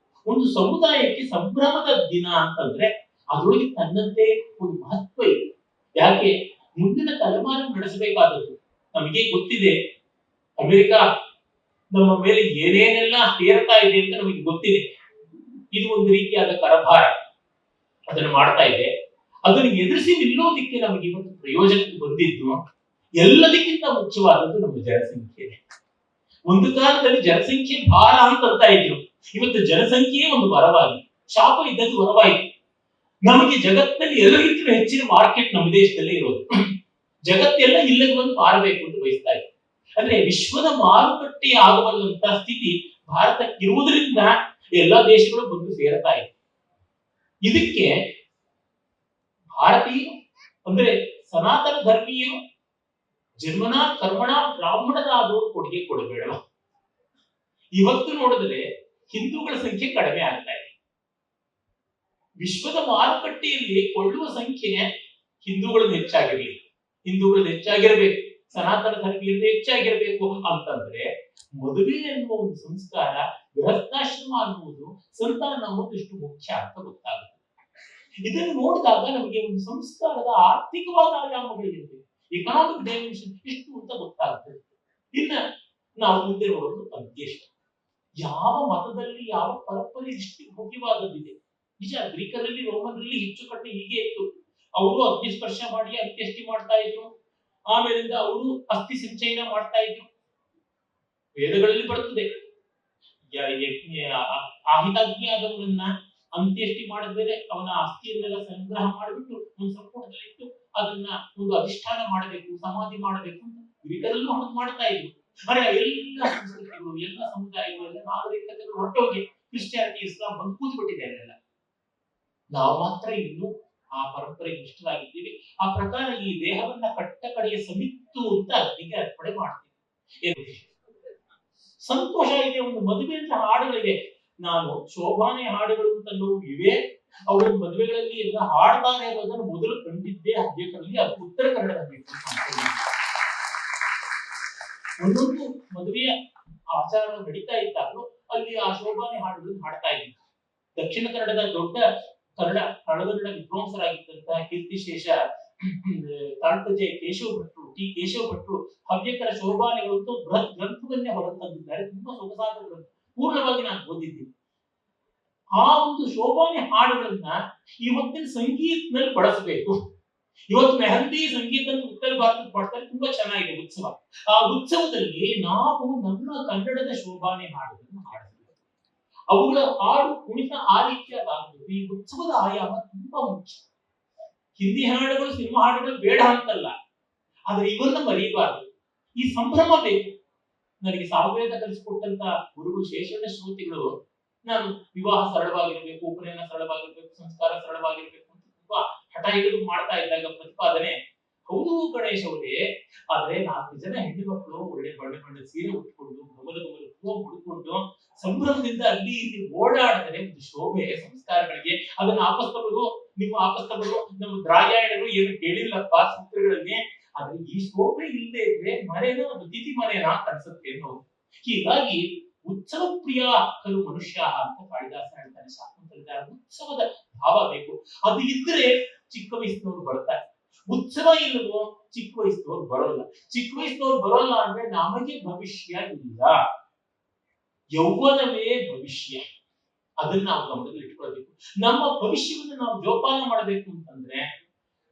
ಒಂದು ಸಮುದಾಯಕ್ಕೆ ಸಂಭ್ರಮದ ದಿನ ಅಂತಂದ್ರೆ ಅದರೊಳಗೆ ತನ್ನಂತೆ ಒಂದು ಮಹತ್ವ ಇದೆ. ಯಾಕೆ? ಮುಂದಿನ ತಲೆಮಾರು ನಡೆಸಬೇಕಾದದ್ದು. ನಮಗೆ ಗೊತ್ತಿದೆ ಅಮೆರಿಕ ನಮ್ಮ ಮೇಲೆ ಏನೇನೆಲ್ಲ ಹೇರ್ತಾ ಇದೆ ಅಂತ ನಮಗೆ ಗೊತ್ತಿದೆ. ಇದು ಒಂದು ರೀತಿಯಾದ ಕರಭಾರ ಅದನ್ನು ಮಾಡ್ತಾ ಇದೆ. ಅದನ್ನು ಎದುರಿಸಿ ನಿಲ್ಲೋದಿಕ್ಕೆ ನಮಗೆ ಇವತ್ತು ಪ್ರಯೋಜನಕ್ಕೆ ಬಂದಿದ್ದು ಎಲ್ಲದಕ್ಕಿಂತ ಮುಖ್ಯವಾದದ್ದು ನಮ್ಮ ಜನಸಂಖ್ಯೆ. ಒಂದು ಕಾಲದಲ್ಲಿ ಜನಸಂಖ್ಯೆ ಭಾರ ಅಂತ ಇದ್ರು. ಇವತ್ತು ಜನಸಂಖ್ಯೆಯೇ ಒಂದು ವರವಾಗಿ, ಶಾಪ ಇದ್ದದ್ದು ವರವಾಯಿತು. ನಮಗೆ ಜಗತ್ತಲ್ಲಿ ಎಲ್ಲರಿಗಿಂತ ಹೆಚ್ಚಿನ ಮಾರ್ಕೆಟ್ ನಮ್ಮ ದೇಶದಲ್ಲೇ ಇರೋದು. ಜಗತ್ತೆಲ್ಲ ಇಲ್ಲಿಗೆ ಬಂದು ಮಾರಬೇಕು ಅಂತ ಬಯಸ್ತಾ ಇದೆ. ಅಂದ್ರೆ ವಿಶ್ವದ ಮಾರುಕಟ್ಟೆ ಆಗುವಂತ ಸ್ಥಿತಿ ಭಾರತಕ್ಕಿರುವುದರಿಂದ ಎಲ್ಲಾ ದೇಶಗಳು ಬಂದು ಸೇರ್ತಾ ಇದೆ. ಇದಕ್ಕೆ ಭಾರತೀಯ ಅಂದ್ರೆ ಸನಾತನ ಧರ್ಮೀಯರು ಜನ್ಮನ ಕರ್ಮಣ ಬ್ರಾಹ್ಮಣರಾದವರು ಕೊಡುಗೆ ಕೊಡಬೇಡ. ಇವತ್ತು ನೋಡಿದ್ರೆ ಹಿಂದೂಗಳ ಸಂಖ್ಯೆ ಕಡಿಮೆ ಆಗ್ತಾ ಇದೆ. ವಿಶ್ವದ ಮಾರುಕಟ್ಟೆಯಲ್ಲಿ ಕೊಳ್ಳುವ ಸಂಖ್ಯೆ ಹಿಂದೂಗಳದ್ದು ಹೆಚ್ಚಾಗಿರ್ಬೇಕು, ಸನಾತನ ಧರ್ಮೀಯರದ್ದು ಹೆಚ್ಚಾಗಿರ್ಬೇಕು ಅಂತಂದ್ರೆ ಮದುವೆ ಎನ್ನುವ ಒಂದು ಸಂಸ್ಕಾರ, ಗೃಹಸ್ಥಾಶ್ರಮ ಅನ್ನುವುದು, ಸಂತಾನ ಅನ್ನೋದು ಎಷ್ಟು ಮುಖ್ಯ ಅಂತ ಗೊತ್ತಾಗುತ್ತೆ. ಇದನ್ನು ನೋಡಿದಾಗ ನಮಗೆ ಒಂದು ಸಂಸ್ಕಾರದ ಆರ್ಥಿಕವಾದ ಆಯಾಮಗಳಿರುತ್ತೆ, ಎಕನಾಮಿಕ್ ಡೈಮೆನ್ಷನ್ ಎಷ್ಟು ಅಂತ ಗೊತ್ತಾಗ್ತದೆ. ಇನ್ನ ನಾವು ಮುಂದೆ ನೋಡೋದು ಅಂತ್ಯೇಷ್ಟ. ಯಾವ ಮತದಲ್ಲಿ ಯಾವ ಪರಂಪರೆ ಇಷ್ಟು ಭವ್ಯವಾದದ್ದಿದೆ. ನಿಜ, ಗ್ರೀಕರಲ್ಲಿ ರೋಮನ್ರಲ್ಲಿ ಹೆಚ್ಚು ಕಡಿಮೆ ಹೀಗೆ ಇತ್ತು. ಅವರು ಅಗ್ನಿ ಸ್ಪರ್ಶ ಮಾಡಿ ಅಂತ್ಯಷ್ಟಿ ಮಾಡ್ತಾ ಇದ್ರು. ಆಮೇಲಿಂದ ಅವರು ಅಸ್ಥಿ ಸಂಚಯನ ಮಾಡ್ತಾ ಇದ್ರು. ವೇದಗಳಲ್ಲಿ ಬರ್ತದೆ, ಆಹಿತಾಗ್ನಿ ಆದವರನ್ನ ಅಂತ್ಯಷ್ಟಿ ಮಾಡಿದ್ಮೇಲೆ ಅವನ ಅಸ್ಥಿಯನ್ನೆಲ್ಲ ಸಂಗ್ರಹ ಮಾಡಿಬಿಟ್ಟು ಒಂದು ಸಂಪುಟದಲ್ಲಿಟ್ಟು ಅದನ್ನ ಒಂದು ಅಧಿಷ್ಠಾನ ಮಾಡಬೇಕು, ಸಮಾಧಿ ಮಾಡಬೇಕು ಅಂತ ಗ್ರೀಕರಲ್ಲೂ ಹಣ ಮಾಡ್ತಾ ಇದ್ರು. ಆದ್ರೆ ಎಲ್ಲ ಸಂಸ್ಕೃತಿಗಳು, ಎಲ್ಲ ಸಮುದಾಯಗಳು, ಎಲ್ಲ ನಾಗರಿಕತೆಗಳು ಹೊರಟೋಗಿ ಕ್ರಿಶ್ಚಿಯಾನಿಟಿ, ಇಸ್ಲಾಂ ಬಂದು ಕೂತ್ಬಿಟ್ಟಿದೆ ಅಲ್ಲೆಲ್ಲ. ನಾವು ಮಾತ್ರ ಇನ್ನು ಆ ಪರಂಪರೆಗೆ ಇಷ್ಟರಾಗಿದ್ದೀವಿ. ಆ ಪ್ರಕಾರ ಈ ದೇಹವನ್ನ ಕಟ್ಟ ಕಡೆಯ ಸಮಿತ್ತು ಅಂತ ಅಗ್ನಿಗೆ ಅರ್ಪಣೆ ಮಾಡ್ತೀವಿ. ಸಂತೋಷ ಇದೆ. ಒಂದು ಮದುವೆ ಅಂತ ಹಾಡುಗಳಿವೆ. ನಾನು ಶೋಭಾನೆ ಹಾಡುಗಳು ಅಂತ ಇವೆ. ಅವರ ಮದುವೆಗಳಲ್ಲಿ ಎಲ್ಲ ಹಾಡ್ತಾರೆ ಅನ್ನೋದನ್ನು ಮೊದಲು ಕಂಡಿದ್ದೆ ಹವ್ಯಕರಲ್ಲಿ. ಅದು ಉತ್ತರ ಕನ್ನಡದ ಒಂದೊಂದು ಮದುವೆಯ ಆಚಾರ ನಡೀತಾ ಇದ್ದಾಗಲೂ ಅಲ್ಲಿ ಆ ಶೋಭಾನೆ ಹಾಡುಗಳನ್ನು ಹಾಡ್ತಾ ಇದ್ವಿ. ದಕ್ಷಿಣ ಕನ್ನಡದ ದೊಡ್ಡ ಕನ್ನಡ ಹಳಗನ್ನಡ ವಿದ್ವಾಂಸರಾಗಿದ್ದಂತಹ ಕೀರ್ತಿಶೇಷ ತಾಳ್ತಜೆ ಕೇಶವ ಭಟ್ರು ಹವ್ಯಕರ ಶೋಭಾನೆಗಳು ಬೃಹತ್ ಗ್ರಂಥವನ್ನೇ ಹೊರತಂದಿದ್ದಾರೆ. ತುಂಬಾ ಸೊಗಸಾದ ಗ್ರಂಥ, ಪೂರ್ಣವಾಗಿ ನಾನು ಓದಿದ್ದೀನಿ. ಆ ಒಂದು ಶೋಭಾನೆ ಹಾಡುಗಳನ್ನ ಇವತ್ತಿನ ಸಂಗೀತದಲ್ಲಿ ಬಳಸಬೇಕು. ಇವತ್ತು ಮೆಹಂದಿ ಸಂಗೀತ ಅಂತ ಉತ್ತರ ಭಾರತದ ಮಾಡ್ತಾರೆ, ತುಂಬಾ ಚೆನ್ನಾಗಿದೆ ಉತ್ಸವ. ಆ ಉತ್ಸವದಲ್ಲಿ ನಾವು ನಮ್ಮ ಕನ್ನಡದ ಶೋಭಾನೆ ಹಾಡುಗಳನ್ನು ಹಾಡಬೇಕು, ಅವುಗಳ ಹಾಡು ಕುಣಿತ ಆ ರೀತಿಯಾಗಬೇಕು. ಈ ಉತ್ಸವದ ಆಯಾಮ ತುಂಬಾ ಮುಖ್ಯ. ಹಿಂದಿ ಹಾಡುಗಳು ಸಿನಿಮಾ ಹಾಡುಗಳು ಬೇಡ ಅಂತಲ್ಲ, ಆದ್ರೆ ಇವನ್ನ ಮರೀಬಾರದು. ಈ ಸಂಭ್ರಮ ಬೇಕು. ನನಗೆ ಸಾಮವೇದ ಕಲಿಸಿಕೊಟ್ಟಂತ ಗುರುಗಳು ಶೇಷಣ್ಣ ಶ್ರೋತಿಗಳು, ನಾನು ವಿವಾಹ ಸರಳವಾಗಿರ್ಬೇಕು, ಉಪನಯನ ಸರಳವಾಗಿರ್ಬೇಕು, ಸಂಸ್ಕಾರ ಸರಳವಾಗಿರ್ಬೇಕು ಅಂತ ತುಂಬಾ ಹಠ ಹಿಡಿದು ಮಾಡ್ತಾ ಇದ್ದಾಗ ಪ್ರತಿಪಾದನೆ, ಹೌದು ಗಣೇಶ್ ಅವರೇ, ಆದ್ರೆ 4 ಜನ ಹೆಣ್ಣು ಮಕ್ಕಳು ಒಳ್ಳೆ ಬಣ್ಣದ ಸೀರೆ ಉಟ್ಕೊಂಡು ಗಮಲ ಹೂವು ಮುಡ್ಕೊಂಡು ಸಂಭ್ರಮದಿಂದ ಅಲ್ಲಿ ಇಲ್ಲಿ ಓಡಾಡಿದ್ರೆ ಒಂದು ಶೋಭೆ ಸಂಸ್ಕಾರಗಳಿಗೆ. ಅದನ್ನ ಆಪಸ್ತವರು, ನಿಮ್ಮ ಆಪಸ್ತವರು, ನಮ್ಮ ದ್ರಾಯಾಯಣರು ಏನು ಹೇಳಿಲ್ಲಪ್ಪ ಸೂತ್ರಗಳಲ್ಲಿ. ಆದ್ರೆ ಈ ಶೋಭೆ ಇಲ್ಲದೆ ಇದ್ರೆ ಮನೇನ ಒಂದು ತಿಥಿ ಮನೇನ ಅನ್ಸುತ್ತೆ ಅನ್ನೋದು. ಹೀಗಾಗಿ ಉತ್ಸವ ಪ್ರಿಯ ಕಲು ಮನುಷ್ಯ ಅಂತ ಕಾಳಿದಾಸ ಹೇಳ್ತಾನೆ ಶಾಕುಂತಲದಲ್ಲಿ. ಉತ್ಸವದ ಭಾವ ಬೇಕು. ಅದು ಇದ್ರೆ ಚಿಕ್ಕ ವಯಸ್ಸಿನವ್ರು ಬರ್ತಾರೆ. ಉತ್ಸವ ಇಲ್ಲವೋ ಚಿಕ್ಕ ವಯಸ್ಸಿನವ್ರು ಬರೋಲ್ಲ. ಚಿಕ್ಕ ವಯಸ್ಸಿನವ್ರು ಬರೋಲ್ಲ ಅಂದ್ರೆ ನಮಗೆ ಭವಿಷ್ಯ ಇಲ್ಲ. ಯೌವನವೇ ಭವಿಷ್ಯ. ಅದನ್ನ ನಾವು ಗಮನದಲ್ಲಿ ಇಟ್ಕೊಳ್ಬೇಕು. ನಮ್ಮ ಭವಿಷ್ಯವನ್ನು ನಾವು ಜೋಪಾನ ಮಾಡಬೇಕು ಅಂತಂದ್ರೆ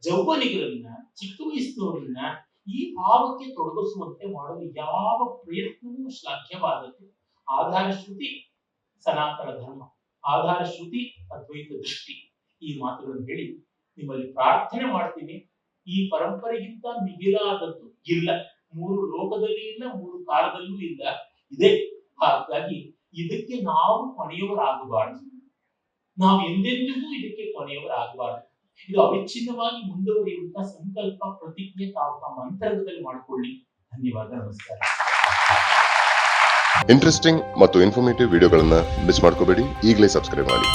ಯೌವನಿಗರನ್ನ, ಚಿಕ್ಕ ವಯಸ್ಸಿನವರನ್ನ ಈ ಭಾವಕ್ಕೆ ತೊಡಗಿಸುವಂತೆ ಮಾಡಲು ಯಾವ ಪ್ರಯತ್ನವೂ ಶ್ಲಾಘ್ಯವಾದದ್ದು. ಆಧಾರ ಶ್ರುತಿ ಸನಾತನ ಧರ್ಮ, ಆಧಾರ ಶ್ರುತಿ ಅದ್ವೈತ ದೃಷ್ಟಿ. ಈ ಮಾತುಗಳನ್ನು ಹೇಳಿ ನಿಮ್ಮಲ್ಲಿ ಪ್ರಾರ್ಥನೆ ಮಾಡ್ತೀನಿ. ಈ ಪರಂಪರೆಗಿಂತ ಮಿಗಿಲಾದದ್ದು ಇಲ್ಲ. 3 ಲೋಕದಲ್ಲಿ ಇಲ್ಲ, 3 ಕಾಲದಲ್ಲೂ ಇಲ್ಲ, ಇದೆ. ಹಾಗಾಗಿ ಇದಕ್ಕೆ ನಾವು ಕೊನೆಯವರಾಗಬಾರದು. ನಾವು ಎಂದೆಂದಿಗೂ ಇದಕ್ಕೆ ಕೊನೆಯವರಾಗಬಾರದು. ಇದು ಅವಿಚ್ಛಿನ್ನವಾಗಿ ಮುಂದುವರಿಯುವಂತ ಸಂಕಲ್ಪ, ಪ್ರತಿಜ್ಞೆ ತಾವು ತಮ್ಮ ಅಂತರಂಗದಲ್ಲಿ ಮಾಡಿಕೊಳ್ಳಿ. ಧನ್ಯವಾದ, ನಮಸ್ಕಾರ. ಇಂಟ್ರೆಸ್ಟಿಂಗ್ ಮತ್ತು ಇನ್ಫಾರ್ಮೇಟಿವ್ ವಿಡಿಯೋಗಳನ್ನ ಮಿಸ್ ಮಾಡ್ಕೋಬೇಡಿ. ಈಗಲೇ ಸಬ್ಸ್ಕ್ರೈಬ್ ಮಾಡಿ.